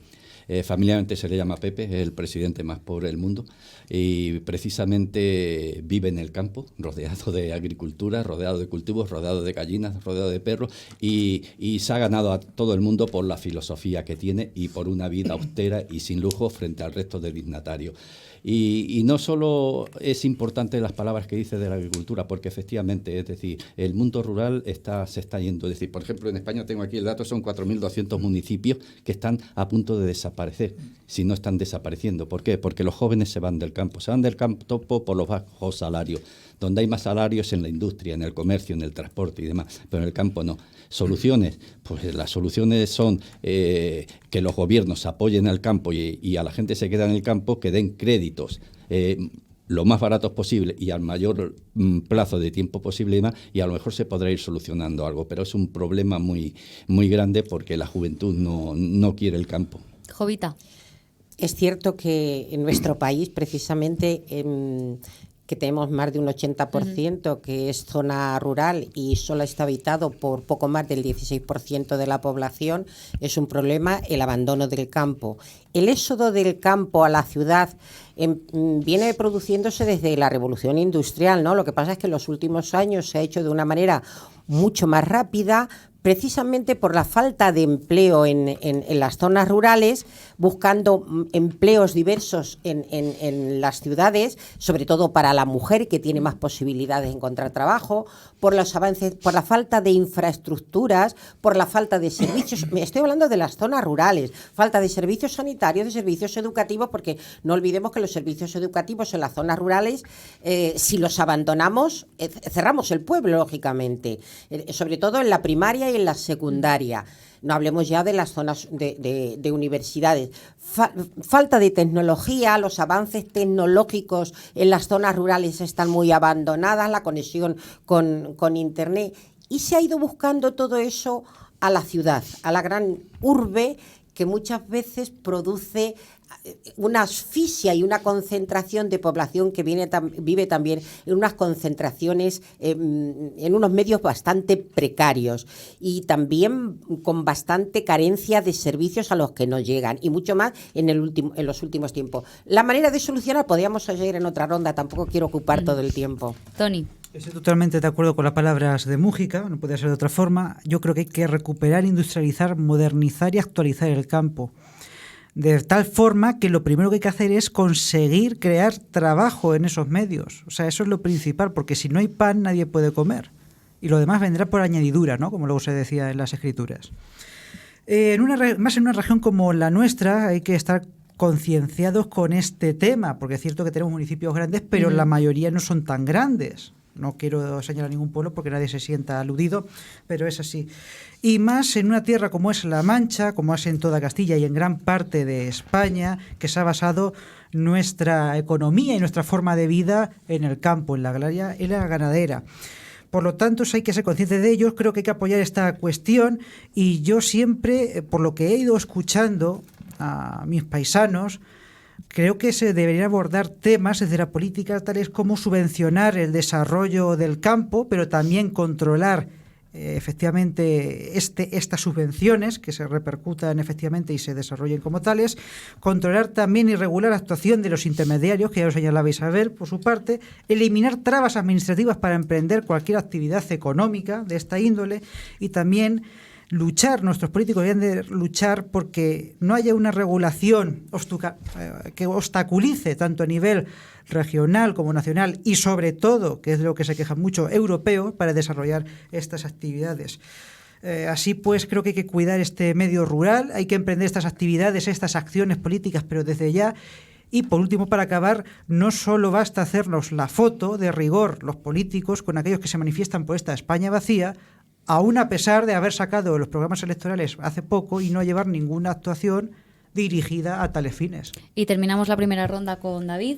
familiarmente se le llama Pepe, es el presidente más pobre del mundo y precisamente vive en el campo, rodeado de agricultura, rodeado de cultivos, rodeado de gallinas, rodeado de perros y se ha ganado a todo el mundo por la filosofía que tiene y por una vida austera y sin lujo frente al resto de dignatarios. Y no solo es importante las palabras que dice de la agricultura, porque efectivamente, es decir, el mundo rural se está yendo. Es decir, por ejemplo, en España tengo aquí el dato, son 4.200 municipios que están a punto de desaparecer, si no están desapareciendo. ¿Por qué? Porque los jóvenes se van del campo por los bajos salarios. Donde hay más salarios en la industria, en el comercio, en el transporte y demás, pero en el campo no. Soluciones, pues las soluciones son que los gobiernos apoyen al campo y a la gente se queda en el campo, que den créditos lo más baratos posible y al mayor plazo de tiempo posible y más, y a lo mejor se podrá ir solucionando algo, pero es un problema muy, muy grande porque la juventud no quiere el campo. Jovita. Es cierto que en nuestro país, precisamente, que tenemos más de un 80% que es zona rural y solo está habitado por poco más del 16% de la población, es un problema el abandono del campo. El éxodo del campo a la ciudad viene produciéndose desde la revolución industrial, ¿no? Lo que pasa es que en los últimos años se ha hecho de una manera mucho más rápida, precisamente por la falta de empleo en las zonas rurales, buscando empleos diversos en las ciudades, sobre todo para la mujer, que tiene más posibilidades de encontrar trabajo, por los avances, por la falta de infraestructuras, por la falta de servicios. Me estoy hablando de las zonas rurales, falta de servicios sanitarios, de servicios educativos, porque no olvidemos que los servicios educativos en las zonas rurales, si los abandonamos, cerramos el pueblo, lógicamente, sobre todo en la primaria y en la secundaria. No hablemos ya de las zonas de universidades. Falta de tecnología, los avances tecnológicos en las zonas rurales están muy abandonadas, la conexión con Internet. Y se ha ido buscando todo eso a la ciudad, a la gran urbe, que muchas veces produce una asfixia y una concentración de población que vive también en unas concentraciones, en unos medios bastante precarios y también con bastante carencia de servicios a los que no llegan, y mucho más en los últimos tiempos. La manera de solucionar, podríamos seguir en otra ronda, tampoco quiero ocupar todo el tiempo. Tony. Estoy totalmente de acuerdo con las palabras de Mújica, no puede ser de otra forma. Yo creo que hay que recuperar, industrializar, modernizar y actualizar el campo. De tal forma que lo primero que hay que hacer es conseguir crear trabajo en esos medios. O sea, eso es lo principal, porque si no hay pan nadie puede comer. Y lo demás vendrá por añadidura, ¿no? Como luego se decía en las escrituras. Más en una región como la nuestra hay que estar concienciados con este tema, porque es cierto que tenemos municipios grandes, pero la mayoría no son tan grandes. No quiero señalar ningún pueblo porque nadie se sienta aludido, pero es así. Y más en una tierra como es La Mancha, como es en toda Castilla y en gran parte de España, que se ha basado nuestra economía y nuestra forma de vida en el campo, en la agraria y la ganadera. Por lo tanto, hay que ser conscientes de ello. Creo que hay que apoyar esta cuestión, y yo siempre, por lo que he ido escuchando a mis paisanos, creo que se deberían abordar temas desde la política tales como subvencionar el desarrollo del campo, pero también controlar efectivamente estas subvenciones, que se repercutan efectivamente y se desarrollen como tales, controlar también y regular la actuación de los intermediarios, que ya lo señalaba Isabel por su parte, eliminar trabas administrativas para emprender cualquier actividad económica de esta índole, y también nuestros políticos deben de luchar porque no haya una regulación que obstaculice tanto a nivel regional como nacional, y sobre todo, que es de lo que se queja mucho, europeo, para desarrollar estas actividades. Así pues, creo que hay que cuidar este medio rural, hay que emprender estas actividades, estas acciones políticas, pero desde ya. Y por último, para acabar, no solo basta hacernos la foto de rigor los políticos con aquellos que se manifiestan por esta España vacía, aún a pesar de haber sacado los programas electorales hace poco y no llevar ninguna actuación dirigida a tales fines. Y terminamos la primera ronda con David.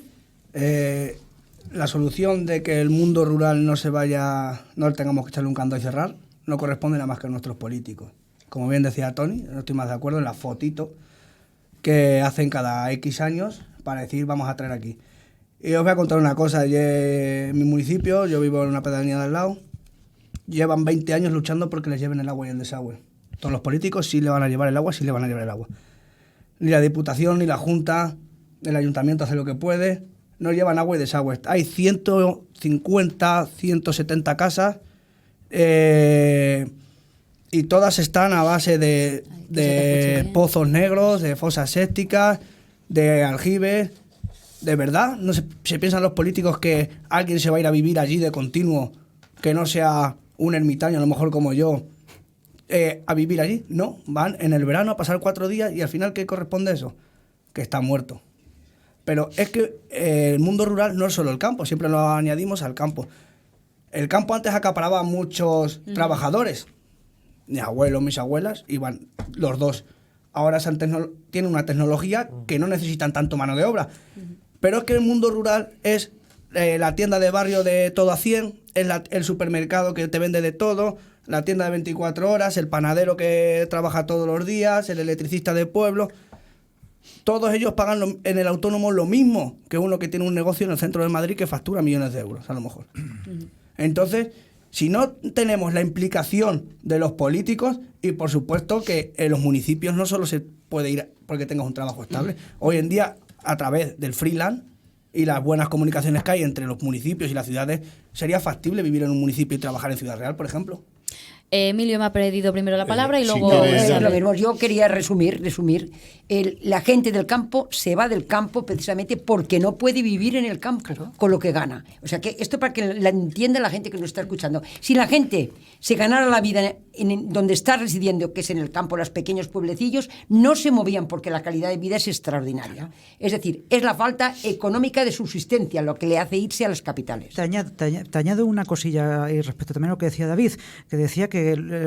La solución de que el mundo rural no se vaya, no tengamos que echarle un canto y cerrar, no corresponde nada más que a nuestros políticos. Como bien decía Tony, no estoy más de acuerdo en la fotito que hacen cada X años para decir vamos a traer aquí. Y os voy a contar una cosa. En mi municipio, yo vivo en una pedanía de al lado, llevan 20 años luchando porque les lleven el agua y el desagüe. Todos los políticos sí le van a llevar el agua, sí le van a llevar el agua. Ni la Diputación, ni la Junta, el Ayuntamiento hace lo que puede, no llevan agua y desagüe. Hay 150, 170 casas y todas están a base de pozos negros, de fosas sépticas, de aljibes. ¿De verdad? ¿No se piensan los políticos que alguien se va a ir a vivir allí de continuo, que no sea un ermitaño, a lo mejor como yo, a vivir allí? No, van en el verano a pasar 4 días y al final, ¿qué corresponde eso? Que está muerto. Pero es que el mundo rural no es solo el campo, siempre lo añadimos al campo. El campo antes acaparaba a muchos trabajadores. Mis abuelos, mis abuelas, iban los dos. Ahora tienen una tecnología que no necesitan tanto mano de obra. Pero es que el mundo rural es la tienda de barrio de todo a 100, es el supermercado que te vende de todo, la tienda de 24 horas, el panadero que trabaja todos los días, el electricista del pueblo. Todos ellos pagan en el autónomo lo mismo que uno que tiene un negocio en el centro de Madrid que factura millones de euros, a lo mejor. Entonces, si no tenemos la implicación de los políticos, y por supuesto que en los municipios no solo se puede ir porque tengas un trabajo estable. Hoy en día, a través del freelance y las buenas comunicaciones que hay entre los municipios y las ciudades, sería factible vivir en un municipio y trabajar en Ciudad Real, por ejemplo. Emilio me ha pedido primero la palabra y si luego... quieres, Lo mismo. Yo quería resumir. La gente del campo se va del campo precisamente porque no puede vivir en el campo con lo que gana. O sea, que esto para que la entienda la gente que nos está escuchando. Si la gente se ganara la vida en donde está residiendo, que es en el campo, los pequeños pueblecillos, no se movían porque la calidad de vida es extraordinaria. Es decir, es la falta económica de subsistencia lo que le hace irse a las capitales. Te añado una cosilla respecto también a lo que decía David, que decía que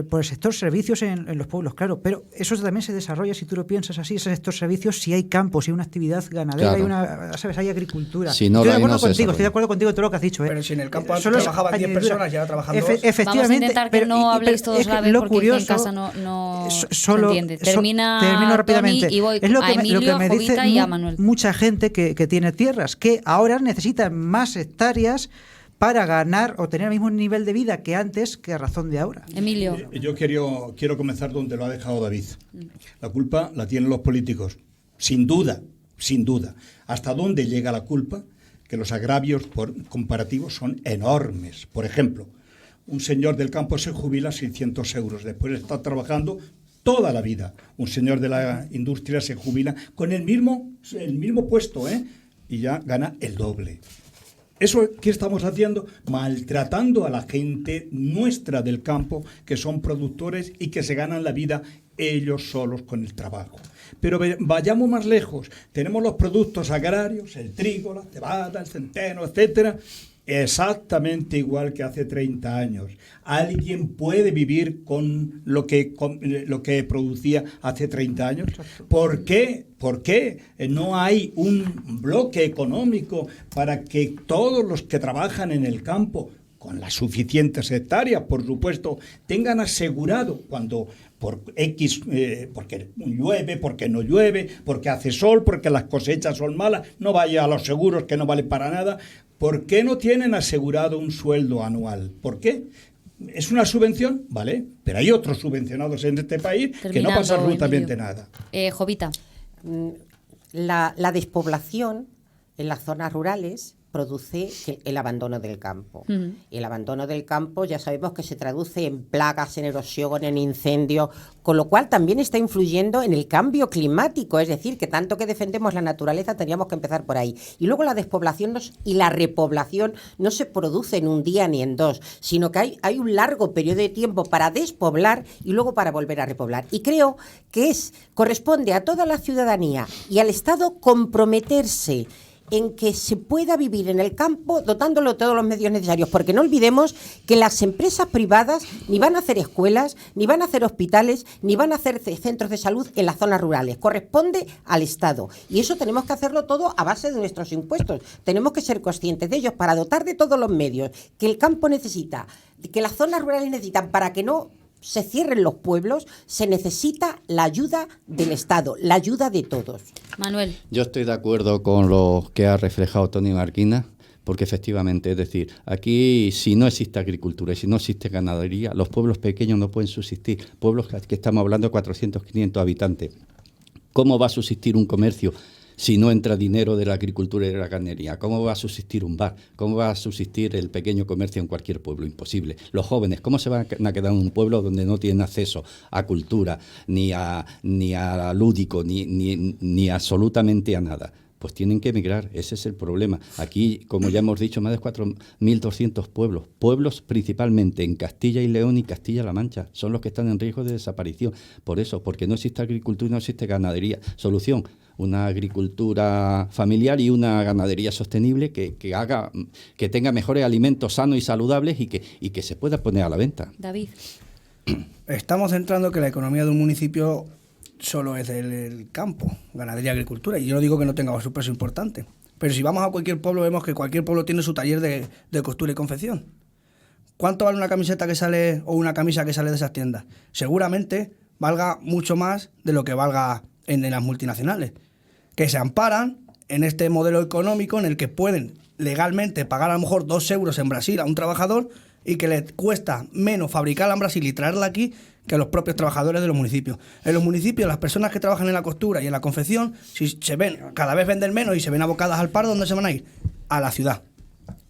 por el sector servicios en los pueblos, claro, pero eso también se desarrolla, si tú lo piensas así, ese sector servicios, si hay campos, si hay una actividad ganadera, Claro. hay agricultura. Si no estoy lo de hay, acuerdo no se contigo, desarrolla. estoy de acuerdo contigo en todo lo que has dicho. Pero si en el campo Solo es trabajaban 10 añadidura. personas y ahora trabajan 2. Efectivamente. Vamos a intentar que no habléis todos es a la vez lo porque curioso, en casa no solo, se entiende. Termino Termino rápidamente. Tony y voy Es lo a que Emilio, lo que me a Jovita dice y a Manuel. mucha gente que tiene tierras, que ahora necesitan más hectáreas para ganar o tener el mismo nivel de vida que antes, que a razón de ahora. Emilio. Yo quiero comenzar donde lo ha dejado David. La culpa la tienen los políticos, sin duda. ¿Hasta dónde llega la culpa? Que los agravios comparativos son enormes. Por ejemplo, un señor del campo se jubila a 600 euros, después está trabajando toda la vida. Un señor de la industria se jubila con el mismo puesto, y ya gana el doble. ¿Eso qué estamos haciendo? Maltratando a la gente nuestra del campo, que son productores y que se ganan la vida ellos solos con el trabajo. Pero vayamos más lejos. Tenemos los productos agrarios, el trigo, la cebada, el centeno, etcétera, exactamente igual que hace 30 años. ¿Alguien puede vivir con lo que producía hace 30 años? ¿Por qué no hay un bloque económico para que todos los que trabajan en el campo, con las suficientes hectáreas, por supuesto, tengan asegurado cuando por X, porque llueve, porque no llueve, porque hace sol, porque las cosechas son malas, no vaya a los seguros que no valen para nada? ¿Por qué no tienen asegurado un sueldo anual? ¿Por qué? ¿Es una subvención? Vale, pero hay otros subvencionados en este país que no pasa absolutamente nada. Jovita. La despoblación en las zonas rurales produce el abandono del campo. El abandono del campo ya sabemos que se traduce en plagas, en erosión, en incendios, con lo cual también está influyendo en el cambio climático, es decir, que tanto que defendemos la naturaleza teníamos que empezar por ahí. Y luego la despoblación y la repoblación no se produce en un día ni en dos, sino que hay un largo periodo de tiempo para despoblar y luego para volver a repoblar. Y creo que corresponde a toda la ciudadanía y al Estado comprometerse en que se pueda vivir en el campo dotándolo de todos los medios necesarios, porque no olvidemos que las empresas privadas ni van a hacer escuelas, ni van a hacer hospitales, ni van a hacer centros de salud en las zonas rurales. Corresponde al Estado. Y eso tenemos que hacerlo todo a base de nuestros impuestos. Tenemos que ser conscientes de ellos para dotar de todos los medios que el campo necesita, que las zonas rurales necesitan para que no se cierren los pueblos. Se necesita la ayuda del Estado, la ayuda de todos. Manuel. Yo estoy de acuerdo con lo que ha reflejado Tony Marquina, porque efectivamente, es decir, aquí si no existe agricultura y si no existe ganadería, los pueblos pequeños no pueden subsistir. Pueblos que estamos hablando de 400, 500 habitantes. ¿Cómo va a subsistir un comercio si no entra dinero de la agricultura y de la ganadería? ¿Cómo va a subsistir un bar? ¿Cómo va a subsistir el pequeño comercio en cualquier pueblo? Imposible. Los jóvenes, ¿cómo se van a quedar en un pueblo donde no tienen acceso a cultura, ni a lúdico, ni absolutamente a nada? Pues tienen que emigrar, ese es el problema. Aquí, como ya hemos dicho, más de 4.200 pueblos principalmente en Castilla y León y Castilla-La Mancha, son los que están en riesgo de desaparición. Por eso, porque no existe agricultura y no existe ganadería. Solución: una agricultura familiar y una ganadería sostenible que tenga mejores alimentos sanos y saludables y que se pueda poner a la venta. David. Estamos centrando que la economía de un municipio solo es el campo, ganadería y agricultura, y yo no digo que no tenga su peso importante, pero si vamos a cualquier pueblo vemos que cualquier pueblo tiene su taller de costura y confección. ¿Cuánto vale una camiseta que sale o una camisa que sale de esas tiendas? Seguramente valga mucho más de lo que valga en las multinacionales, que se amparan en este modelo económico en el que pueden legalmente pagar a lo mejor 2 euros en Brasil a un trabajador y que le cuesta menos fabricarla en Brasil y traerla aquí que a los propios trabajadores de los municipios. En los municipios, las personas que trabajan en la costura y en la confección, si se ven, cada vez venden menos y se ven abocadas al paro, ¿dónde se van a ir? A la ciudad.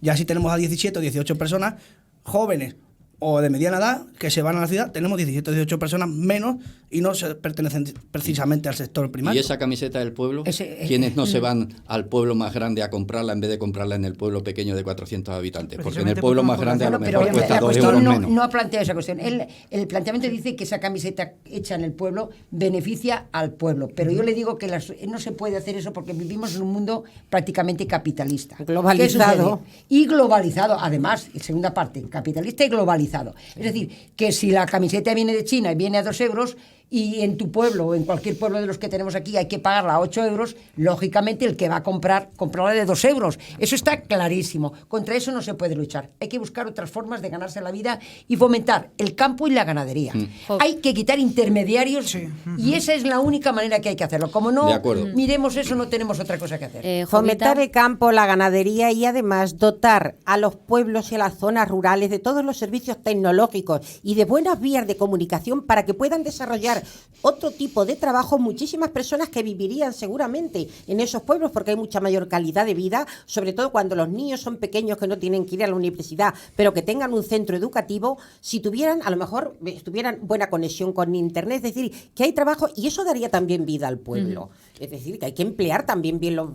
Ya si tenemos a 17 o 18 personas jóvenes o de mediana edad que se van a la ciudad, tenemos 17 o 18 personas menos y no se pertenecen precisamente al sector primario. ¿Y esa camiseta del pueblo? ¿Quiénes no se van al pueblo más grande a comprarla en vez de comprarla en el pueblo pequeño de 400 habitantes? Porque en el pueblo más grande a lo mejor cuesta 2 euros menos. No ha planteado esa cuestión. El planteamiento dice que esa camiseta hecha en el pueblo beneficia al pueblo, pero yo le digo que no se puede hacer eso porque vivimos en un mundo prácticamente capitalista. Globalizado. Y globalizado, además, segunda parte, capitalista y globalizado. Es decir, que si la camiseta viene de China y viene a 2 euros y en tu pueblo o en cualquier pueblo de los que tenemos aquí hay que pagarla a 8 euros, lógicamente el que va a comprarla de 2 euros. Eso está clarísimo. Contra eso no se puede luchar. Hay que buscar otras formas de ganarse la vida y fomentar el campo y la ganadería. Hay que quitar intermediarios y esa es la única manera que hay que hacerlo. Como no miremos eso, no tenemos otra cosa que hacer. Fomentar el campo, la ganadería y además dotar a los pueblos y a las zonas rurales de todos los servicios tecnológicos y de buenas vías de comunicación para que puedan desarrollar otro tipo de trabajo muchísimas personas que vivirían seguramente en esos pueblos porque hay mucha mayor calidad de vida, sobre todo cuando los niños son pequeños que no tienen que ir a la universidad, pero que tengan un centro educativo, si tuvieran, a lo mejor, tuvieran buena conexión con internet, es decir, que hay trabajo y eso daría también vida al pueblo. Es decir, que hay que emplear también bien los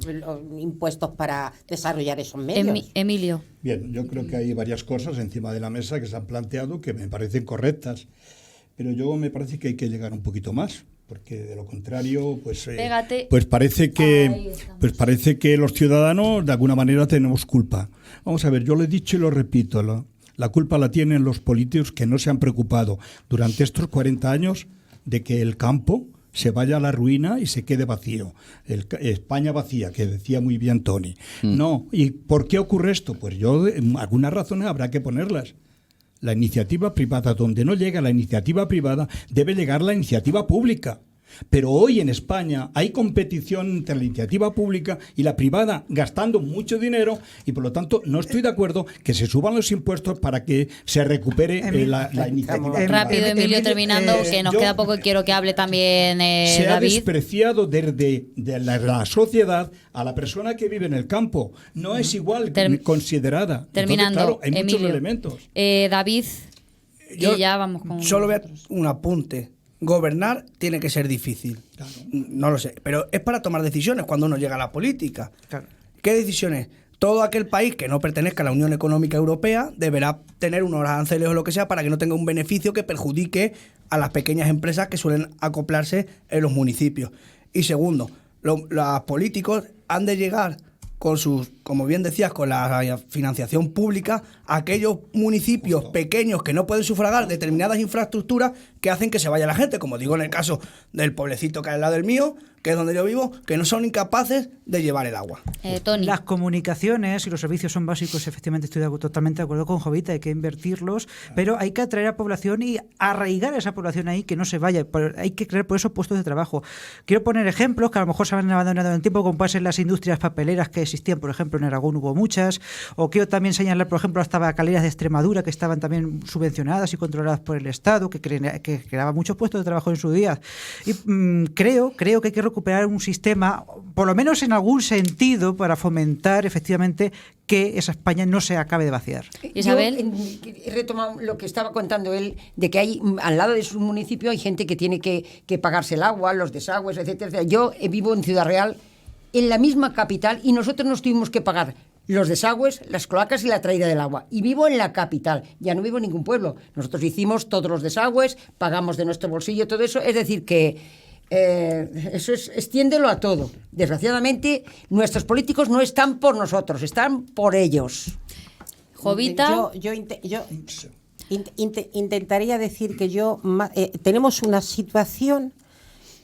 impuestos para desarrollar esos medios. Emilio. Bien, yo creo que hay varias cosas encima de la mesa que se han planteado que me parecen correctas. Pero yo me parece que hay que llegar un poquito más, porque de lo contrario, pues parece que los ciudadanos de alguna manera tenemos culpa. Vamos a ver, yo lo he dicho y lo repito, la culpa la tienen los políticos que no se han preocupado durante estos 40 años de que el campo se vaya a la ruina y se quede vacío. España vacía, que decía muy bien Tony. No, ¿y por qué ocurre esto? Pues algunas razones habrá que ponerlas. La iniciativa privada, donde no llega la iniciativa privada, debe llegar la iniciativa pública. Pero hoy en España hay competición entre la iniciativa pública y la privada, gastando mucho dinero, y por lo tanto no estoy de acuerdo que se suban los impuestos para que se recupere la iniciativa privada. Rápido, Emilio, terminando, que nos queda poco y quiero que hable también se David. Ha despreciado desde la sociedad a la persona que vive en el campo. No es igual considerada. Terminando, entonces, claro, hay Emilio, muchos elementos. David, y ya vamos con... Solo voy a un apunte. Gobernar tiene que ser difícil. Claro. No lo sé, pero es para tomar decisiones cuando uno llega a la política. Claro. ¿Qué decisiones? Todo aquel país que no pertenezca a la Unión Económica Europea deberá tener unos aranceles o lo que sea para que no tenga un beneficio que perjudique a las pequeñas empresas que suelen acoplarse en los municipios. Y segundo, los políticos han de llegar con sus, como bien decías, con la financiación pública, a aquellos municipios pequeños que no pueden sufragar determinadas infraestructuras que hacen que se vaya la gente, como digo en el caso del pueblecito que hay al lado del mío, que es donde yo vivo, que no son incapaces de llevar el agua. Tony. Las comunicaciones y los servicios son básicos, efectivamente estoy totalmente de acuerdo con Jovita, hay que invertirlos, pero hay que atraer a población y arraigar a esa población ahí, que no se vaya, hay que crear por eso puestos de trabajo. Quiero poner ejemplos que a lo mejor se han abandonado en el tiempo, como pueden ser las industrias papeleras que existían, por ejemplo, en Aragón hubo muchas, o quiero también señalar, por ejemplo, las tabacaleras de Extremadura, que estaban también subvencionadas y controladas por el Estado, que creaban muchos puestos de trabajo en su día. Y creo que hay que recuperar un sistema, por lo menos en algún sentido, para fomentar efectivamente que esa España no se acabe de vaciar. Isabel. He retomado lo que estaba contando él, de que hay al lado de su municipio hay gente que tiene que pagarse el agua, los desagües, etcétera. Yo vivo en Ciudad Real, en la misma capital, y nosotros nos tuvimos que pagar los desagües, las cloacas y la traída del agua. Y vivo en la capital, ya no vivo en ningún pueblo. Nosotros hicimos todos los desagües, pagamos de nuestro bolsillo todo eso, es decir que eso extiéndelo a todo. Desgraciadamente, nuestros políticos no están por nosotros, están por ellos. Jovita. Yo intentaría decir que tenemos una situación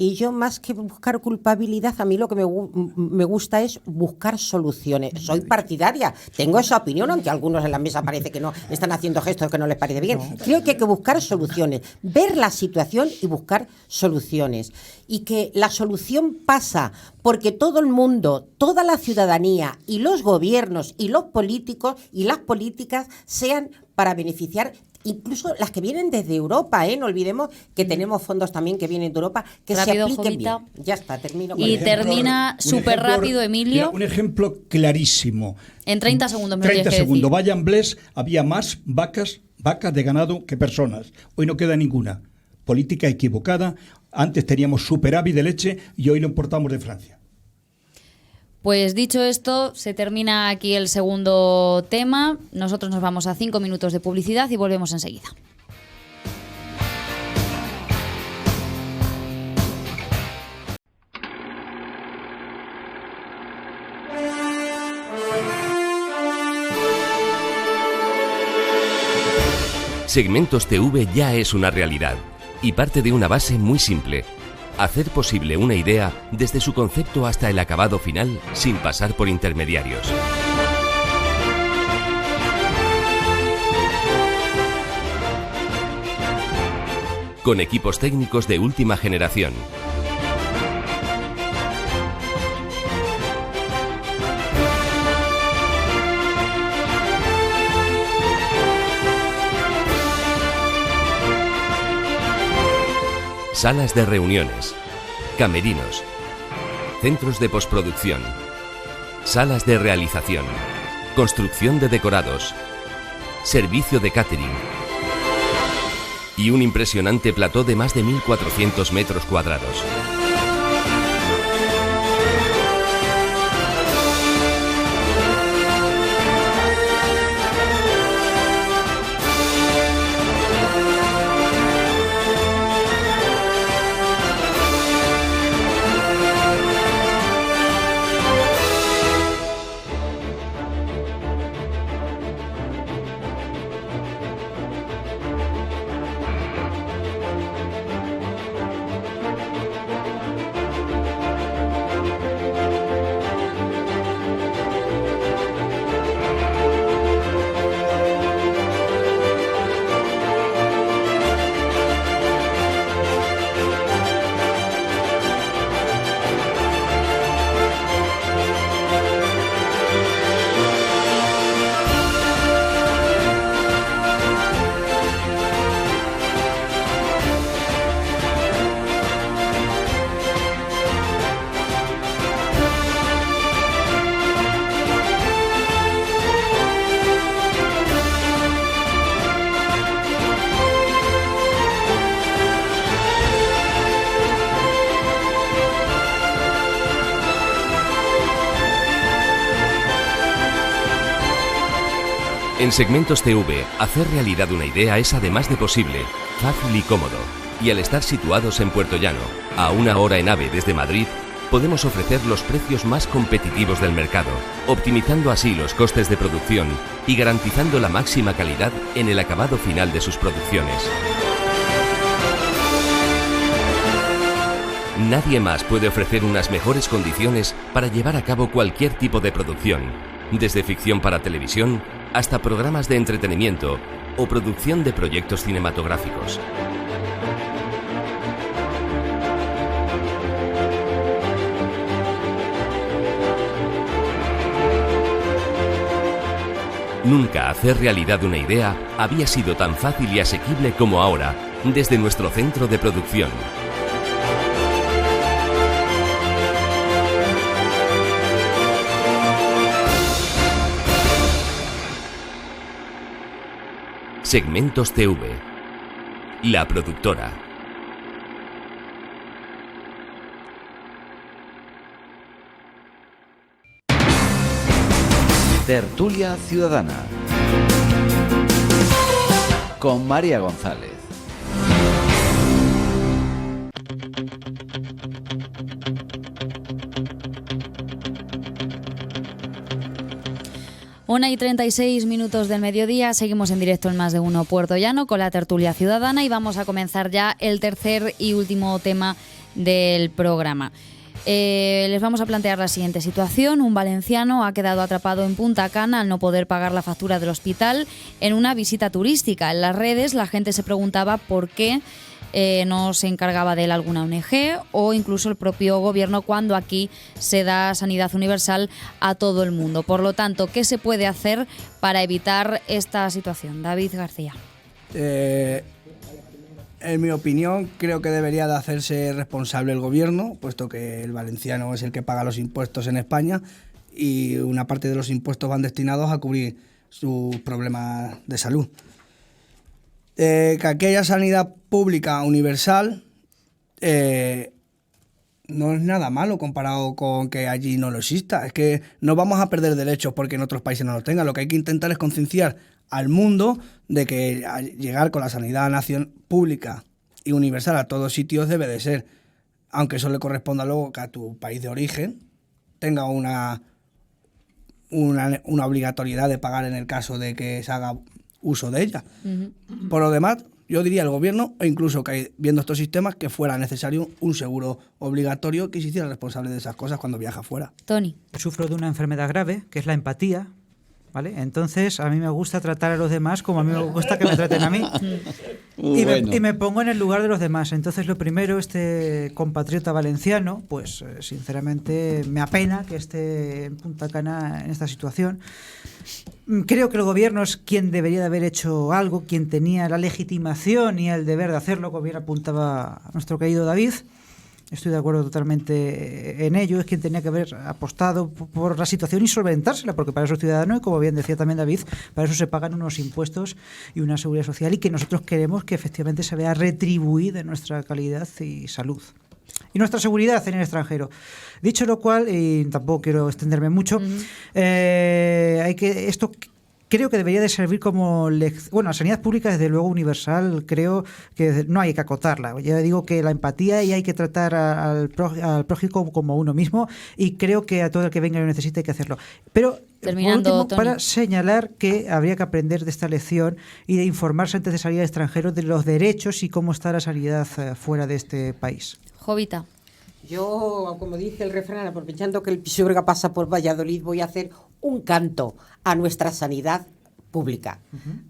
y yo, más que buscar culpabilidad, a mí lo que me gusta es buscar soluciones. Soy partidaria, tengo esa opinión, aunque algunos en la mesa parece que no están haciendo gestos que no les parece bien. Creo que hay que buscar soluciones, ver la situación y buscar soluciones. Y que la solución pasa porque todo el mundo, toda la ciudadanía y los gobiernos y los políticos y las políticas sean para beneficiar incluso las que vienen desde Europa, no olvidemos que tenemos fondos también que vienen de Europa, que Rápido, se apliquen Jovita. bien. Ya está, termino con Y el termina súper rápido, Emilio. Mira, un ejemplo clarísimo. En 30 segundos me 30 tienes que segundos. decir. Vaya en Bles, había más vacas de ganado que personas. Hoy no queda ninguna. Política equivocada. Antes teníamos superávit de leche y hoy lo importamos de Francia. Pues dicho esto, se termina aquí el segundo tema. Nosotros nos vamos a 5 minutos de publicidad y volvemos enseguida. Segmentos TV ya es una realidad y parte de una base muy simple: hacer posible una idea desde su concepto hasta el acabado final sin pasar por intermediarios. Con equipos técnicos de última generación. Salas de reuniones, camerinos, centros de postproducción, salas de realización, construcción de decorados, servicio de catering y un impresionante plató de más de 1.400 metros cuadrados. En Segmentos TV, hacer realidad una idea es además de posible, fácil y cómodo. Y al estar situados en Puerto Llano, a 1 hora en AVE desde Madrid, podemos ofrecer los precios más competitivos del mercado, optimizando así los costes de producción y garantizando la máxima calidad en el acabado final de sus producciones. Nadie más puede ofrecer unas mejores condiciones para llevar a cabo cualquier tipo de producción, desde ficción para televisión hasta programas de entretenimiento o producción de proyectos cinematográficos. Nunca hacer realidad una idea había sido tan fácil y asequible como ahora, desde nuestro centro de producción. Segmentos TV, la productora. Tertulia Ciudadana con María González. Una y 36 minutos del mediodía, seguimos en directo en Más de Uno Puerto Llano con la Tertulia Ciudadana y vamos a comenzar ya el tercer y último tema del programa. Les vamos a plantear la siguiente situación. Un valenciano ha quedado atrapado en Punta Cana al no poder pagar la factura del hospital en una visita turística. En las redes la gente se preguntaba por qué no se encargaba de él alguna ONG o incluso el propio gobierno cuando aquí se da sanidad universal a todo el mundo. Por lo tanto, ¿qué se puede hacer para evitar esta situación? David García. En mi opinión, creo que debería de hacerse responsable el gobierno, puesto que el valenciano es el que paga los impuestos en España y una parte de los impuestos van destinados a cubrir sus problemas de salud. Que aquí haya sanidad pública universal no es nada malo comparado con que allí no lo exista. Es que no vamos a perder derechos porque en otros países no los tengan. Lo que hay que intentar es concienciar al mundo de que llegar con la sanidad pública y universal a todos sitios debe de ser, aunque eso le corresponda luego que a tu país de origen tenga una obligatoriedad de pagar en el caso de que se haga uso de ella. Uh-huh. Por lo demás, yo diría al gobierno, e incluso que viendo estos sistemas, que fuera necesario un seguro obligatorio que se hiciera responsable de esas cosas cuando viaja fuera. Tony. Sufro de una enfermedad grave, que es la empatía, ¿vale? Entonces, a mí me gusta tratar a los demás como a mí me gusta que me traten a mí. Y me pongo en el lugar de los demás. Entonces, lo primero, este compatriota valenciano, pues sinceramente me apena que esté en Punta Cana en esta situación. Creo que el gobierno es quien debería de haber hecho algo, quien tenía la legitimación y el deber de hacerlo, como bien apuntaba nuestro querido David. Estoy de acuerdo totalmente en ello. Es quien tenía que haber apostado por la situación y solventársela, porque para eso es ciudadano y, como bien decía también David, para eso se pagan unos impuestos y una seguridad social, y que nosotros queremos que efectivamente se vea retribuida nuestra calidad y salud. Y nuestra seguridad en el extranjero. Dicho lo cual, y tampoco quiero extenderme mucho, esto creo que debería de servir como la sanidad pública, desde luego universal, creo que no hay que acotarla. Ya digo que la empatía, y hay que tratar al prójimo como uno mismo, y creo que a todo el que venga y lo necesite hay que hacerlo. Pero terminando, por último, Tony, para señalar que habría que aprender de esta lección y de informarse antes de salir al extranjero de los derechos y cómo está la sanidad fuera de este país. Jovita. Yo, como dice el refrán, aprovechando que el Pisuerga pasa por Valladolid, voy a hacer un canto a nuestra sanidad pública,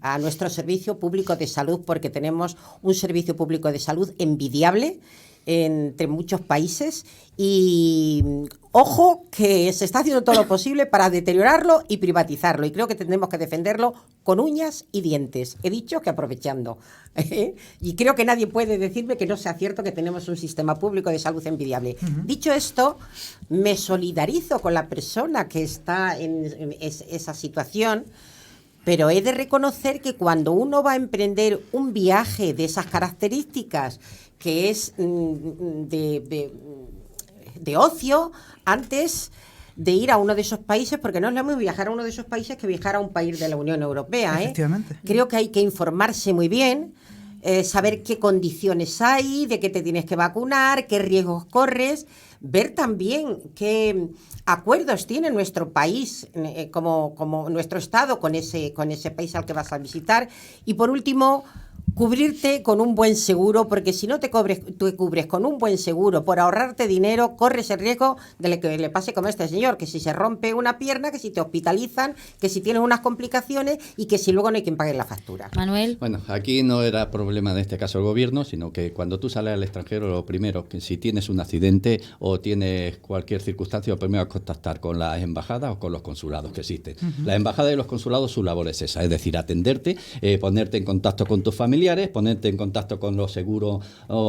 a nuestro servicio público de salud, porque tenemos un servicio público de salud envidiable entre muchos países, y ojo que se está haciendo todo lo posible para deteriorarlo y privatizarlo, y creo que tendremos que defenderlo con uñas y dientes. He dicho que aprovechando. Y creo que nadie puede decirme que no sea cierto que tenemos un sistema público de salud envidiable. Dicho esto, me solidarizo con la persona que está en esa situación, pero he de reconocer que cuando uno va a emprender un viaje de esas características, que es de ocio, antes de ir a uno de esos países, porque no es lo mismo viajar a uno de esos países que viajar a un país de la Unión Europea. Efectivamente. Creo que hay que informarse muy bien, saber qué condiciones hay, de qué te tienes que vacunar, qué riesgos corres, ver también qué acuerdos tiene nuestro país, como nuestro Estado, con ese país al que vas a visitar, y por último, cubrirte con un buen seguro, porque si no te cubres con un buen seguro, por ahorrarte dinero, corres el riesgo de que le pase como a este señor, que si se rompe una pierna, que si te hospitalizan, que si tienes unas complicaciones, y que si luego no hay quien pague la factura. Manuel. Bueno, aquí no era problema en este caso el gobierno, sino que cuando tú sales al extranjero, lo primero, que si tienes un accidente o tienes cualquier circunstancia, lo primero es contactar con las embajadas o con los consulados que existen. La embajada y los consulados, su labor es esa, es decir, atenderte, ponerte en contacto con tus familiares, ponerte en contacto con los seguros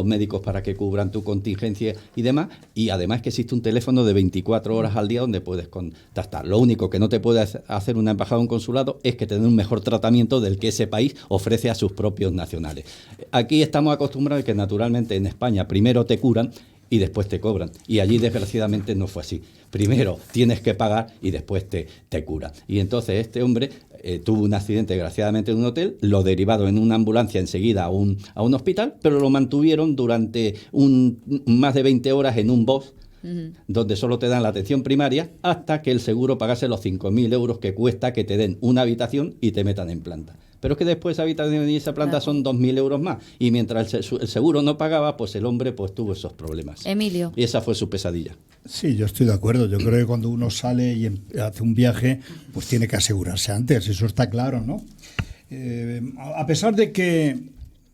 médicos para que cubran tu contingencia y demás, y además que existe un teléfono de 24 horas al día donde puedes contactar. Lo único que no te puede hacer una embajada o un consulado es que te den un mejor tratamiento del que ese país ofrece a sus propios nacionales. Aquí estamos acostumbrados a que naturalmente en España primero te curan y después te cobran. Y allí, desgraciadamente, no fue así. Primero tienes que pagar y después te cura. Y entonces este hombre tuvo un accidente, desgraciadamente, en un hotel, lo derivaron en una ambulancia enseguida a un hospital, pero lo mantuvieron durante más de 20 horas en un bus, donde solo te dan la atención primaria, hasta que el seguro pagase los 5.000 euros que cuesta que te den una habitación y te metan en planta. Pero es que después esa habitación y esa planta son 2.000 euros más. Y mientras el seguro no pagaba, pues el hombre pues tuvo esos problemas. Emilio. Y esa fue su pesadilla. Sí, yo estoy de acuerdo. Yo creo que cuando uno sale y hace un viaje, pues tiene que asegurarse antes. Eso está claro, ¿no? A pesar de que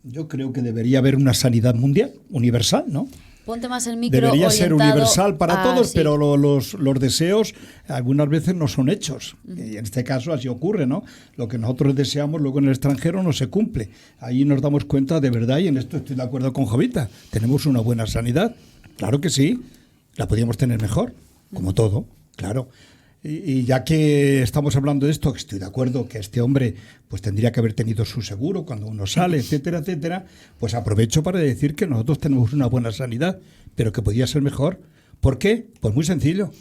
yo creo que debería haber una sanidad mundial, universal, ¿no? Ponte más el micro Debería ser orientado universal para a- todos, sí. pero los deseos algunas veces no son hechos. Y en este caso así ocurre, ¿no? Lo que nosotros deseamos luego en el extranjero no se cumple. Ahí nos damos cuenta de verdad, y en esto estoy de acuerdo con Jovita. Tenemos una buena sanidad, claro que sí. La podríamos tener mejor, como todo, claro. Y ya que estamos hablando de esto, que estoy de acuerdo que este hombre pues tendría que haber tenido su seguro cuando uno sale, etcétera, etcétera, pues aprovecho para decir que nosotros tenemos una buena sanidad, pero que podría ser mejor. ¿Por qué? Pues muy sencillo.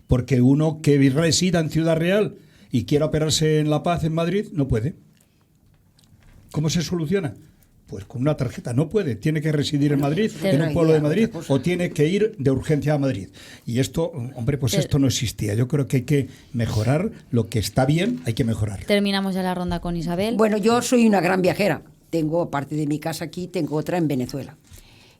Porque uno que resida en Ciudad Real y quiera operarse en La Paz, en Madrid, no puede. ¿Cómo se soluciona? Pues con una tarjeta. No puede. Tiene que residir en Madrid, en un pueblo de Madrid, o tiene que ir de urgencia a Madrid. Y esto, hombre, pues esto no existía. Yo creo que hay que mejorar lo que está bien, hay que mejorar. Terminamos ya la ronda con Isabel. Bueno, yo soy una gran viajera. Tengo, aparte de mi casa aquí, tengo otra en Venezuela.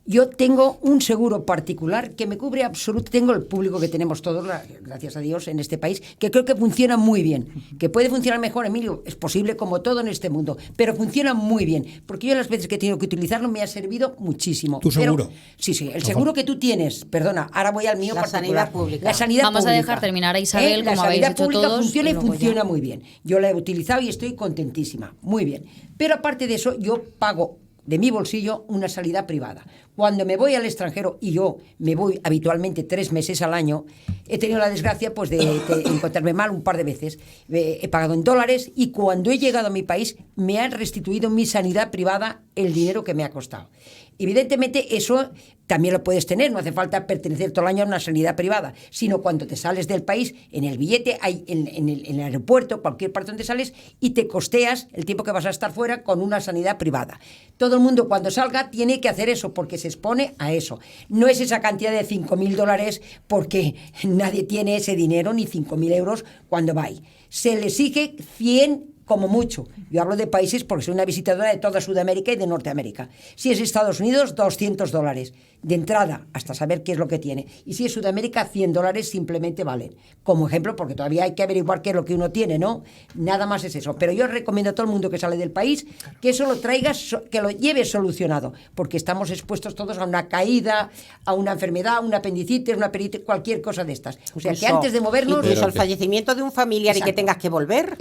Yo tengo un seguro particular que me cubre absolutamente. Tengo el público que tenemos todos, gracias a Dios, en este país, que creo que funciona muy bien. Que puede funcionar mejor, Emilio, es posible como todo en este mundo, pero funciona muy bien. Porque yo las veces que he tenido que utilizarlo me ha servido muchísimo. ¿Tu seguro? Sí, el seguro que tú tienes, perdona, ahora voy al mío La particular. sanidad pública. La sanidad Vamos a pública. dejar terminar a Isabel, La como habéis sanidad hecho pública todos, funciona y y luego funciona ya. muy bien. Yo la he utilizado y estoy contentísima, muy bien. Pero aparte de eso, yo pago de mi bolsillo una sanidad privada. Cuando me voy al extranjero, y yo me voy habitualmente 3 meses al año, he tenido la desgracia pues de encontrarme mal un par de veces. He pagado en dólares y cuando he llegado a mi país me han restituido mi sanidad privada el dinero que me ha costado. Evidentemente eso también lo puedes tener, no hace falta pertenecer todo el año a una sanidad privada, sino cuando te sales del país, en el billete, hay en el aeropuerto, cualquier parte donde sales, y te costeas el tiempo que vas a estar fuera con una sanidad privada. Todo el mundo cuando salga tiene que hacer eso, porque se expone a eso. No es esa cantidad de $5.000, porque nadie tiene ese dinero, ni 5.000 euros cuando va ahí. Se le exige 100 como mucho. Yo hablo de países porque soy una visitadora de toda Sudamérica y de Norteamérica. Si es Estados Unidos, $200 de entrada, hasta saber qué es lo que tiene. Y si es Sudamérica, $100 simplemente valen. Como ejemplo, porque todavía hay que averiguar qué es lo que uno tiene, ¿no? Nada más es eso. Pero yo recomiendo a todo el mundo que sale del país que eso lo traiga, que lo lleve solucionado, porque estamos expuestos todos a una caída, a una enfermedad, a una apendicitis, una peritis, cualquier cosa de estas. O sea, que antes de movernos... Incluso el fallecimiento de un familiar y que Exacto. tengas que volver.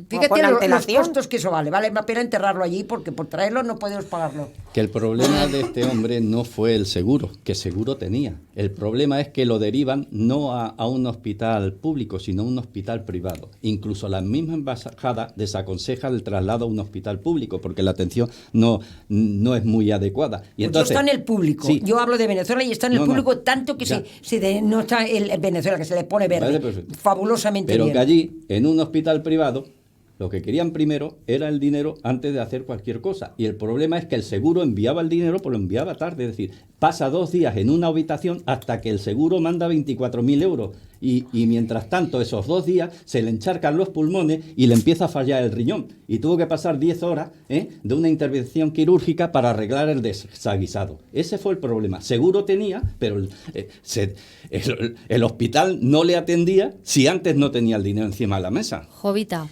Fíjate con los antelación. costos que eso vale la pena enterrarlo allí porque por traerlo no podemos pagarlo. Que el problema de este hombre no fue el seguro, que seguro tenía. El problema es que lo derivan no a un hospital público, sino a un hospital privado. Incluso la misma embajada desaconseja el traslado a un hospital público porque la atención no es muy adecuada. Y entonces, yo está en el público. Sí. Yo hablo de Venezuela y está en el público tanto que ya. se denota el Venezuela, que se le pone verde. Vale, perfecto. Fabulosamente Pero bien. que allí, en un hospital privado, lo que querían primero era el dinero antes de hacer cualquier cosa. Y el problema es que el seguro enviaba el dinero, pero lo enviaba tarde. Es decir, pasa 2 días en una habitación hasta que el seguro manda 24.000 euros. Y mientras tanto, esos 2 días se le encharcan los pulmones y le empieza a fallar el riñón. Y tuvo que pasar 10 horas de una intervención quirúrgica para arreglar el desaguisado. Ese fue el problema. Seguro tenía, pero el hospital no le atendía si antes no tenía el dinero encima de la mesa. Jovita.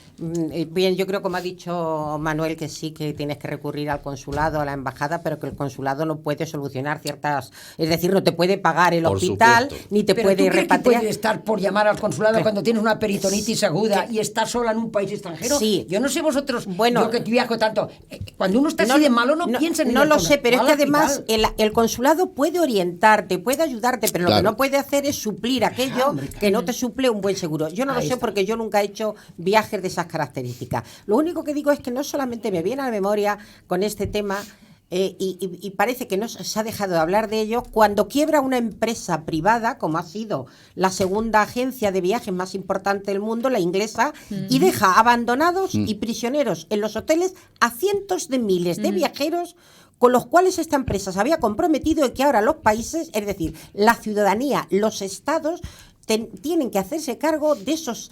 Bien, yo creo, como ha dicho Manuel, que sí que tienes que recurrir al consulado, a la embajada, pero que el consulado no puede solucionar ciertas... Es decir, no te puede pagar el Por hospital, supuesto. ni te Pero puede ¿tú crees que repatriar. puedes estar por llamar al consulado cuando tienes una peritonitis aguda y estás sola en un país extranjero? Sí. Yo no sé vosotros, Bueno, yo que viajo tanto, cuando uno está así de malo no piensa en No ir lo al sé, pero es al que además hospital. el consulado puede orientarte, puede ayudarte, pero lo que Claro. no puede hacer es suplir aquello que no te suple un buen seguro. Yo no lo Ahí sé está. porque yo nunca he hecho viajes de esas características. Lo único que digo es que no solamente me viene a la memoria con este tema, y parece que no se ha dejado de hablar de ello, cuando quiebra una empresa privada, como ha sido la segunda agencia de viajes más importante del mundo, la inglesa, y deja abandonados y prisioneros en los hoteles a cientos de miles de viajeros con los cuales esta empresa se había comprometido y que ahora los países, es decir, la ciudadanía, los estados, tienen que hacerse cargo de esos,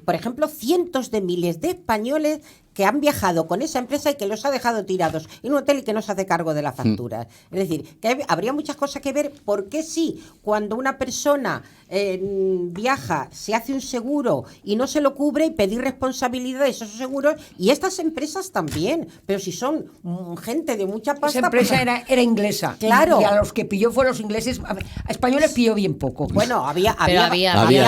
por ejemplo, cientos de miles de españoles que han viajado con esa empresa y que los ha dejado tirados en un hotel y que no se hace cargo de la factura. Es decir, que habría muchas cosas que ver. ¿Por qué sí? Cuando una persona viaja, se hace un seguro y no se lo cubre, y pedir responsabilidad de esos seguros, y estas empresas también, pero si son gente de mucha pasta... Esa empresa pues, era inglesa. Claro. Y a los que pilló fueron los ingleses. A españoles pilló bien poco. Bueno, había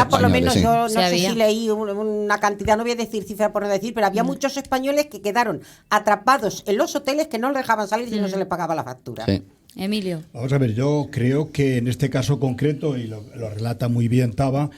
por lo menos, sí. yo no Sí, sé había. si leí una cantidad, no voy a decir cifra por no decir, pero había muchos españoles que quedaron atrapados en los hoteles, que no los dejaban salir si no se les pagaba la factura. Sí. Emilio. Vamos a ver, yo creo que en este caso concreto, y lo relata muy bien Taba,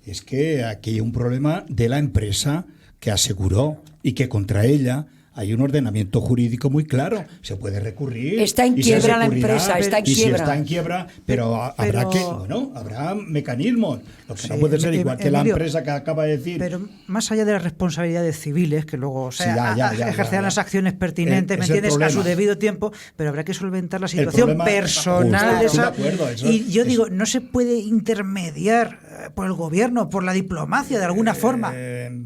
es que aquí hay un problema de la empresa que aseguró y que contra ella hay un ordenamiento jurídico muy claro. Se puede recurrir. Está en y se quiebra la recurrirá, empresa, está en y quiebra. si está en quiebra, pero habrá mecanismos. Lo que no Sí, puede ser igual que la Emilio, empresa que acaba de decir. Pero más allá de las responsabilidades civiles, que luego Sí, ya, ejercerán las acciones pertinentes, ¿me Es el entiendes? A problema. su debido tiempo, pero habrá que solventar la situación problema- personal Justo, de estoy esa. de acuerdo, eso- Y yo eso- digo, no se puede intermediar por el gobierno, por la diplomacia, de alguna forma,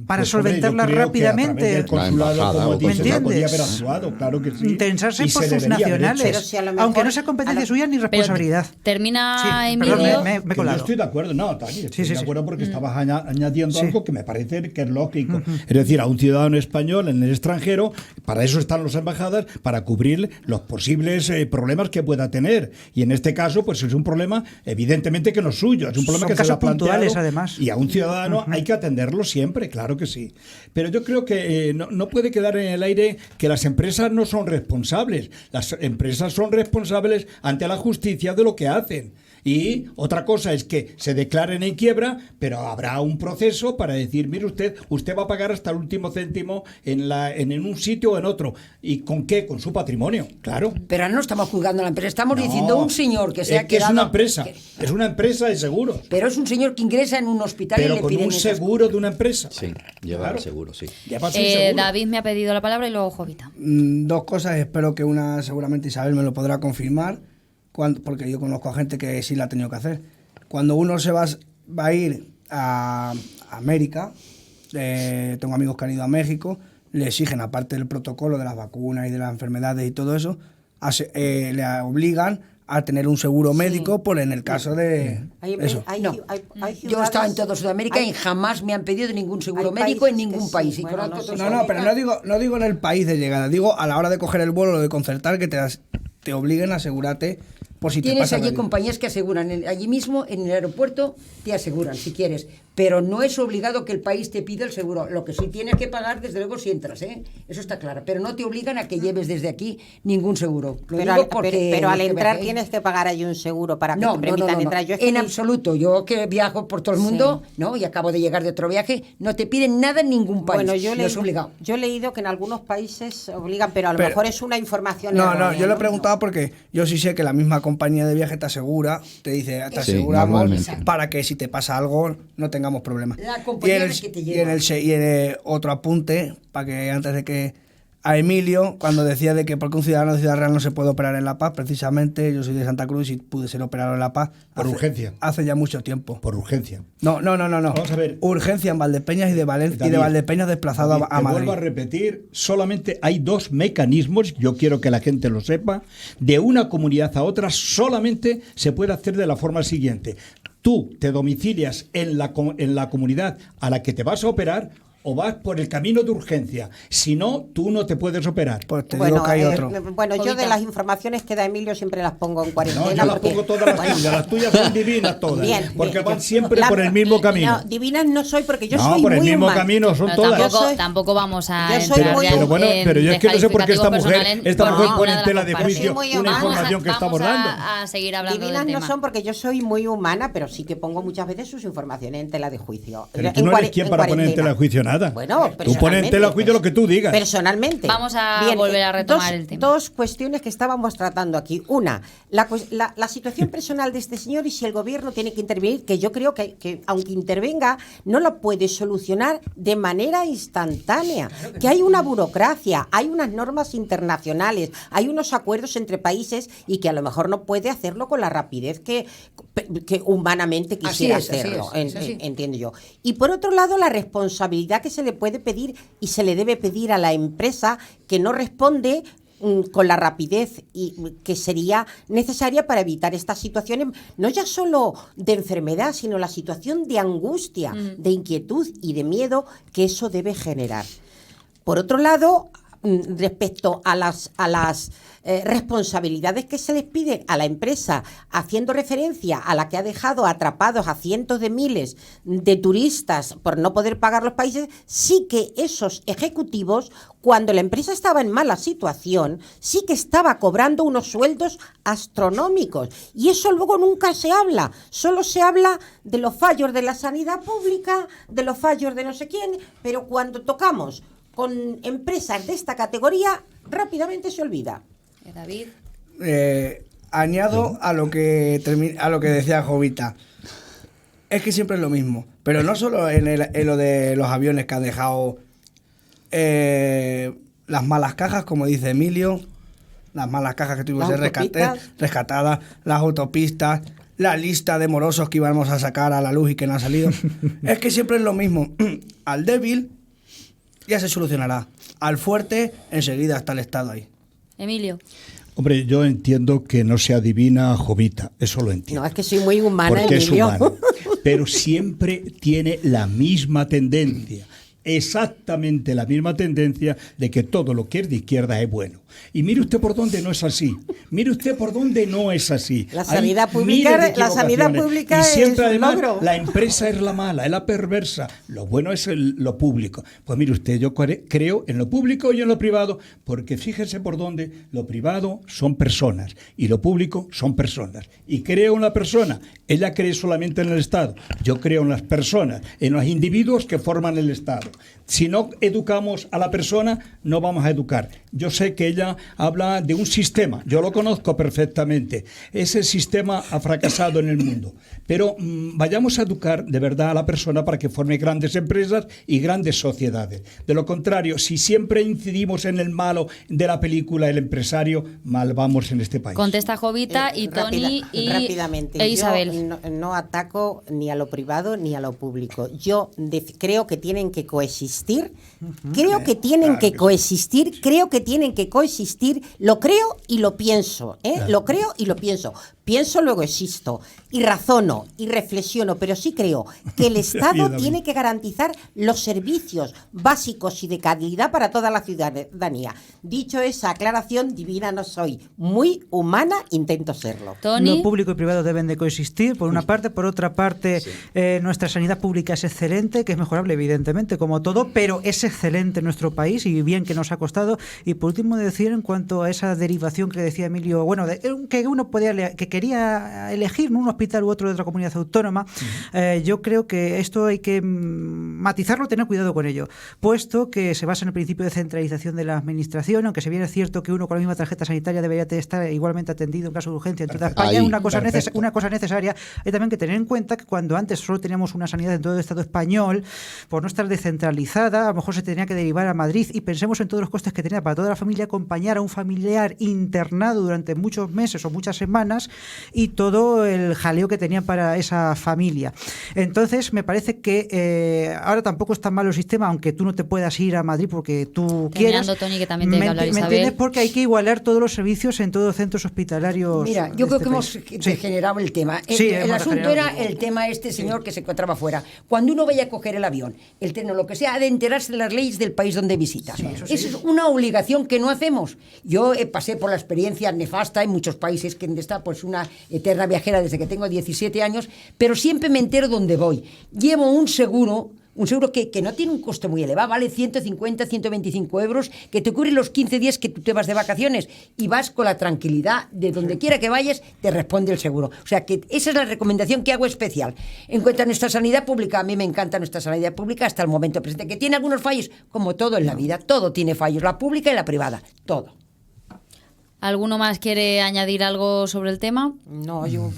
para Pues, hombre, yo solventarla creo que a rápidamente. través del consulado, La embajada, como ¿me dice, se podía entiendes? haber actuado, claro que sí. Tensarse Y por se sus debería haber nacionales, hecho. Pero si a lo mejor- aunque no sea competencia suya ni responsabilidad. Termina Sí, Emilio. perdón, me he Que yo colado. estoy de acuerdo, no, Tani, estoy sí, de sí. acuerdo porque estabas añadiendo Sí. algo que me parece que es lógico. Es decir, a un ciudadano español en el extranjero, para eso están las embajadas, para cubrir los posibles problemas que pueda tener. Y en este caso, pues es un problema evidentemente que no es suyo, es un problema Son que se le casos ha planteado. puntuales, además. Y a un ciudadano hay que atenderlo siempre, claro que sí. Pero yo creo que no puede quedar en el aire que las empresas no son responsables. Las empresas son responsables ante la justicia de lo que hacen. Y otra cosa es que se declaren en quiebra, pero habrá un proceso para decir, mire usted va a pagar hasta el último céntimo en un sitio o en otro. ¿Y con qué? Con su patrimonio, claro. Pero ahora no estamos juzgando a la empresa, estamos No, diciendo un señor que se ha es que quedado... es una empresa, que- es una empresa de seguros, pero es un señor que ingresa en un hospital y pero le con piden un esas seguro de una empresa. Sí, lleva Claro. el seguro, sí. Lleva su seguro. David me ha pedido la palabra y luego Jovita. Dos cosas, espero que una seguramente Isabel me lo podrá confirmar, porque yo conozco a gente que sí la ha tenido que hacer. Cuando uno va a ir a América, tengo amigos que han ido a México, le exigen, aparte del protocolo de las vacunas y de las enfermedades y todo eso, le obligan a tener un seguro médico por en el caso de eso. No. Yo he estado en toda Sudamérica y jamás me han pedido ningún seguro hay médico en países que ningún sí. país. Y Bueno, conozco no sé. toda No, pero no digo en el país de llegada, digo a la hora de coger el vuelo, lo de concertar, que te obliguen a asegurarte por si te Tienes pasa allí algo. compañías que aseguran, allí mismo en el aeropuerto te aseguran si quieres, pero no es obligado que el país te pida el seguro. Lo que sí tienes que pagar, desde luego, si entras, eso está claro, pero no te obligan a que lleves desde aquí ningún seguro. Lo Pero digo al, porque pero al los que entrar viajéis- tienes que pagar ahí un seguro para que No, te permitan no. entrar. Yo es que En ni- absoluto. Yo que viajo por todo el mundo, ¿no? Y acabo de llegar de otro viaje, no te piden nada en ningún país. Bueno, yo no es obligado. he leído que en algunos países obligan, pero a lo Pero- mejor es una información No, errónea, yo le he preguntado porque yo sí sé que la misma compañía de viaje te asegura, te dice, te Sí, aseguramos normalmente. para que si te pasa algo no tengamos problemas. La compañía Y en es la que te y lleva. en otro apunte, para que antes de que a Emilio, cuando decía de que porque un ciudadano de Ciudad Real no se puede operar en La Paz, precisamente yo soy de Santa Cruz y pude ser operado en La Paz. Por urgencia. Hace ya mucho tiempo. Por urgencia. No. Vamos a ver. Urgencia en Valdepeñas y de David, Valdepeñas desplazado David, a te Madrid. vuelvo a repetir, solamente hay dos mecanismos, yo quiero que la gente lo sepa, de una comunidad a otra solamente se puede hacer de la forma siguiente. Tú te domicilias en la comunidad a la que te vas a operar o vas por el camino de urgencia. Si no, tú no te puedes operar. Pues te digo que hay otro. Bueno, yo de Jovita. las informaciones que da Emilio siempre las pongo en cuarentena. No, yo las porque- pongo todas las Bueno, tuyas. Las tuyas son divinas todas. Bien, porque bien. van siempre La- por el mismo camino. No, divinas no soy porque yo No, soy por el muy mismo humana. camino son Pero todas. tampoco, Yo soy- tampoco vamos a yo soy entrar muy- ya Pero bueno, en pero yo es que no sé por qué esta descalificativo mujer personal pone ninguna en de tela las de partes. juicio Yo soy muy una humana. información que estamos Vamos dando. a seguir hablando Divinas del no tema. son porque yo soy muy humana, pero sí que pongo muchas veces sus informaciones en tela de juicio. Pero tú no eres quien para poner en tela de juicio nada. Bueno, tú pones en tela de juicio lo que tú digas. Personalmente. Vamos a volver a retomar el tema. Dos cuestiones que estábamos tratando aquí. Una, la situación personal de este señor y si el gobierno tiene que intervenir, que yo creo que aunque intervenga, no lo puede solucionar de manera instantánea. Que hay una burocracia, hay unas normas internacionales, hay unos acuerdos entre países y que a lo mejor no puede hacerlo con la rapidez que humanamente quisiera Así es, hacerlo. es así. Entiendo yo. Y por otro lado, la responsabilidad responsabilidad que se le puede pedir y se le debe pedir a la empresa que no responde con la rapidez que sería necesaria para evitar estas situaciones, no ya solo de enfermedad, sino la situación de angustia, de inquietud y de miedo que eso debe generar. Por otro lado, respecto a las responsabilidades que se les pide a la empresa, haciendo referencia a la que ha dejado atrapados a cientos de miles de turistas por no poder pagar los países, sí que esos ejecutivos, cuando la empresa estaba en mala situación, sí que estaba cobrando unos sueldos astronómicos. Y eso luego nunca se habla, solo se habla de los fallos de la sanidad pública, de los fallos de no sé quién, pero cuando tocamos con empresas de esta categoría, rápidamente se olvida. David. Añado a lo que decía Jovita. Es que siempre es lo mismo. Pero no solo en lo de los aviones que han dejado las malas cajas, como dice Emilio, las malas cajas que tuvimos que ser rescatadas, las autopistas, la lista de morosos que íbamos a sacar a la luz y que no ha salido. Es que siempre es lo mismo. Al débil ya se solucionará. Al fuerte, enseguida está el Estado ahí. Emilio. Hombre, yo entiendo que no se adivina Jovita, eso lo entiendo. No, es que soy muy humana, porque Emilio. es humano, pero siempre tiene la misma tendencia, exactamente la misma tendencia de que todo lo que es de izquierda es bueno. Y mire usted por dónde no es así. Mire usted por dónde no es así. La sanidad pública y siempre, es además, un logro. la empresa es la mala, es la perversa. Lo bueno es lo público. Pues mire usted, yo creo en lo público y en lo privado, porque fíjese por dónde lo privado son personas y lo público son personas. Y creo en la persona. Ella cree solamente en el Estado. Yo creo en las personas, en los individuos que forman el Estado. Si no educamos a la persona, no vamos a educar. Yo sé que ella habla de un sistema, yo lo conozco perfectamente. Ese sistema ha fracasado en el mundo. Pero vayamos a educar de verdad a la persona para que forme grandes empresas y grandes sociedades. De lo contrario, si siempre incidimos en el malo de la película, el empresario, mal vamos en este país. Contesta Jovita y Tony rápidamente. e Isabel. Yo no ataco ni a lo privado ni a lo público. Yo creo que tienen que coexistir. Creo que tienen que coexistir. Creo que tienen que coexistir. Lo creo y lo pienso. Lo creo y lo pienso. Pienso, luego existo. Y razono y reflexiono. Pero sí creo que el Estado tiene que garantizar los servicios básicos y de calidad para toda la ciudadanía. Dicho esa aclaración, divina no soy. Muy humana, intento serlo. Tony. Lo público y privado deben de coexistir, por una parte. Por otra parte, nuestra sanidad pública es excelente, que es mejorable, evidentemente, como todo, pero es excelente en nuestro país y bien que nos ha costado. Y por último, decir en cuanto a esa derivación que decía Emilio, bueno, que uno que quería elegir un hospital u otro de otra comunidad autónoma, yo creo que esto hay que matizarlo, tener cuidado con ello, puesto que se basa en el principio de centralización de la administración, aunque se bien es cierto que uno con la misma tarjeta sanitaria debería estar igualmente atendido en caso de urgencia en toda España, una cosa necesaria. Hay también que tener en cuenta que cuando antes solo teníamos una sanidad en todo el Estado español, por no estar descentralizada, a lo mejor se tenía que derivar a Madrid, y pensemos en todos los costes que tenía para toda la familia acompañar a un familiar internado durante muchos meses o muchas semanas, y todo el jaleo que tenían para esa familia. Entonces me parece que ahora tampoco es tan malo el sistema, aunque tú no te puedas ir a Madrid porque tú quieras. Tony, que también tiene que hablar Isabel. ¿Me entiendes? Porque hay que igualar todos los servicios en todos los centros hospitalarios. Mira, yo creo que hemos degenerado el tema. El asunto era el tema señor que se encontraba fuera. Cuando uno vaya a coger el avión, el tren o lo que sea, ha de enterarse de las leyes del país donde visita. Esa es una obligación que no hacemos. Yo pasé por la experiencia nefasta en muchos países, que está pues una eterna viajera desde que tengo 17 años, pero siempre me entero dónde voy. Llevo un seguro que no tiene un coste muy elevado, vale 150, 125 euros, que te cubre los 15 días que tú te vas de vacaciones y vas con la tranquilidad de donde quiera que vayas, te responde el seguro. O sea que esa es la recomendación que hago especial. En cuanto a nuestra sanidad pública, a mí me encanta nuestra sanidad pública hasta el momento presente, que tiene algunos fallos, como todo en la vida, todo tiene fallos, la pública y la privada, todo. ¿Alguno más quiere añadir algo sobre el tema? No, yo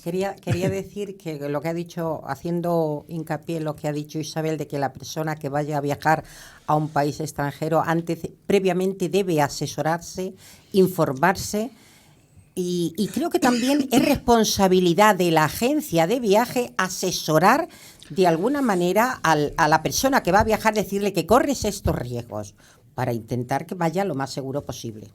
quería decir que lo que ha dicho, haciendo hincapié en lo que ha dicho Isabel, de que la persona que vaya a viajar a un país extranjero previamente debe asesorarse, informarse, y creo que también es responsabilidad de la agencia de viaje asesorar de alguna manera a la persona que va a viajar decirle que corres estos riesgos para intentar que vaya lo más seguro posible.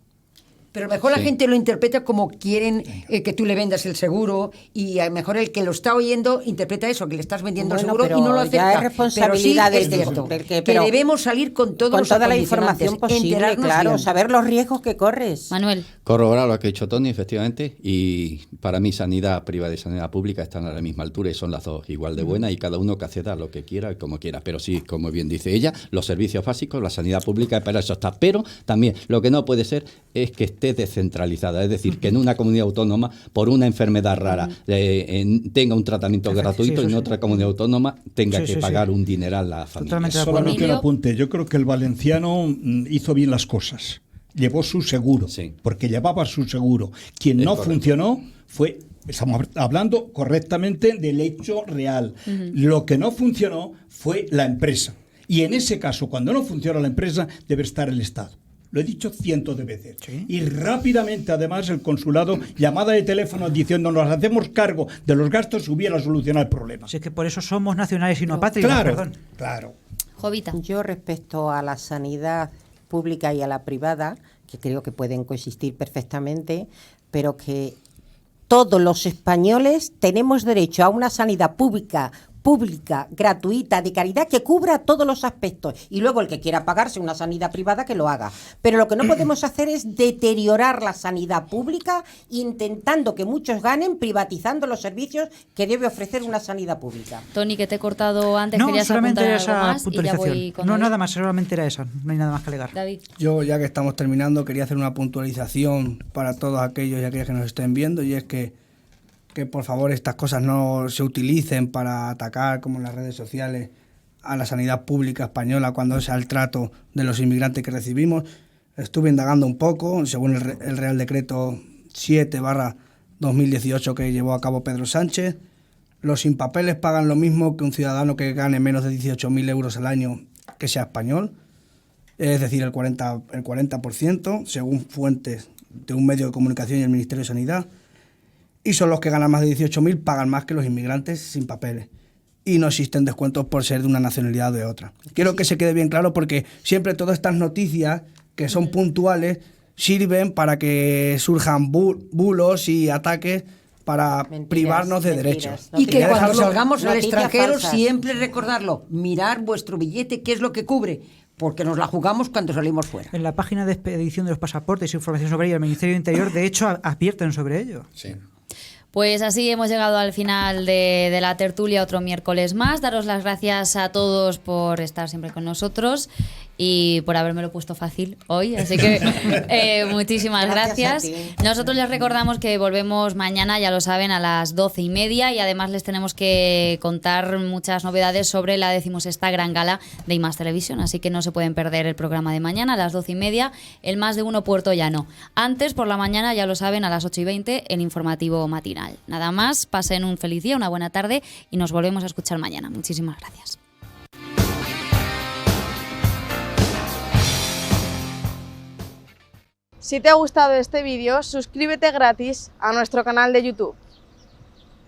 Pero a lo mejor la gente lo interpreta como quieren que tú le vendas el seguro, y a lo mejor el que lo está oyendo interpreta eso, que le estás vendiendo el seguro y no lo acepta. Ya es responsabilidad pero sí, del es cierto, que que debemos salir con toda la información posible, claro, bien. saber los riesgos que corres. Manuel. Corroborar lo que ha dicho Tony, efectivamente, y para mí sanidad privada y sanidad pública están a la misma altura y son las dos igual de buenas, y cada uno que acceda a lo que quiera y como quiera. Pero sí, como bien dice ella, los servicios básicos, la sanidad pública, para eso está. Pero también lo que no puede ser es que esté descentralizada. Es decir, que en una comunidad autónoma, por una enfermedad rara, tenga un tratamiento gratuito, y en otra comunidad autónoma tenga que pagar un dineral a la familia. Solamente un apunte. Yo creo que el valenciano hizo bien las cosas. Llevó su seguro, porque llevaba su seguro. Quien no funcionó fue... Estamos hablando correctamente del hecho real. Lo que no funcionó fue la empresa. Y en ese caso, cuando no funciona la empresa, debe estar el Estado. Lo he dicho cientos de veces. ¿Sí? Y rápidamente, además, el consulado, llamada de teléfono diciendo nos hacemos cargo de los gastos, hubiera solucionado el problema. Si es que por eso somos nacionales y no apátridas. Claro. Jovita. Yo, respecto a la sanidad pública y a la privada, que creo que pueden coexistir perfectamente, pero que todos los españoles tenemos derecho a una sanidad pública, gratuita, de calidad, que cubra todos los aspectos, y luego el que quiera pagarse una sanidad privada que lo haga. Pero lo que no podemos hacer es deteriorar la sanidad pública intentando que muchos ganen, privatizando los servicios que debe ofrecer una sanidad pública. Tony, que te he cortado antes, no, querías solamente apuntar esa algo más puntualización. Y ya voy con no, David. nada más, solamente era esa, no hay nada más que alegar. David. Yo, ya que estamos terminando, quería hacer una puntualización para todos aquellos y aquellas que nos estén viendo, y es que por favor estas cosas no se utilicen para atacar, como en las redes sociales, a la sanidad pública española cuando es al trato de los inmigrantes que recibimos. Estuve indagando un poco, según el Real Decreto 7/2018 que llevó a cabo Pedro Sánchez, los sin papeles pagan lo mismo que un ciudadano que gane menos de 18.000 euros al año que sea español, es decir, el 40%, según fuentes de un medio de comunicación y el Ministerio de Sanidad. Y son los que ganan más de 18.000, pagan más que los inmigrantes sin papeles. Y no existen descuentos por ser de una nacionalidad o de otra. Quiero que se quede bien claro, porque siempre todas estas noticias, que son puntuales, sirven para que surjan bulos y ataques para privarnos de derechos. Y que cuando salgamos al extranjero siempre recordarlo, mirar vuestro billete, qué es lo que cubre, porque nos la jugamos cuando salimos fuera. En la página de expedición de los pasaportes, información sobre ello, el Ministerio de Interior, de hecho, advierten sobre ello. Sí. Pues así hemos llegado al final de la tertulia, otro miércoles más. Daros las gracias a todos por estar siempre con nosotros y por habérmelo puesto fácil hoy, así que muchísimas gracias. Nosotros les recordamos que volvemos mañana, ya lo saben, a las 12:30, y además les tenemos que contar muchas novedades sobre la 16ª Gran Gala de I+ Televisión, así que no se pueden perder el programa de mañana a las 12:30, el Más de Uno Puerto Llano. Antes, por la mañana, ya lo saben, a las 8:20, el informativo matinal. Nada más, pasen un feliz día, una buena tarde, y nos volvemos a escuchar mañana. Muchísimas gracias. Si te ha gustado este vídeo, suscríbete gratis a nuestro canal de YouTube.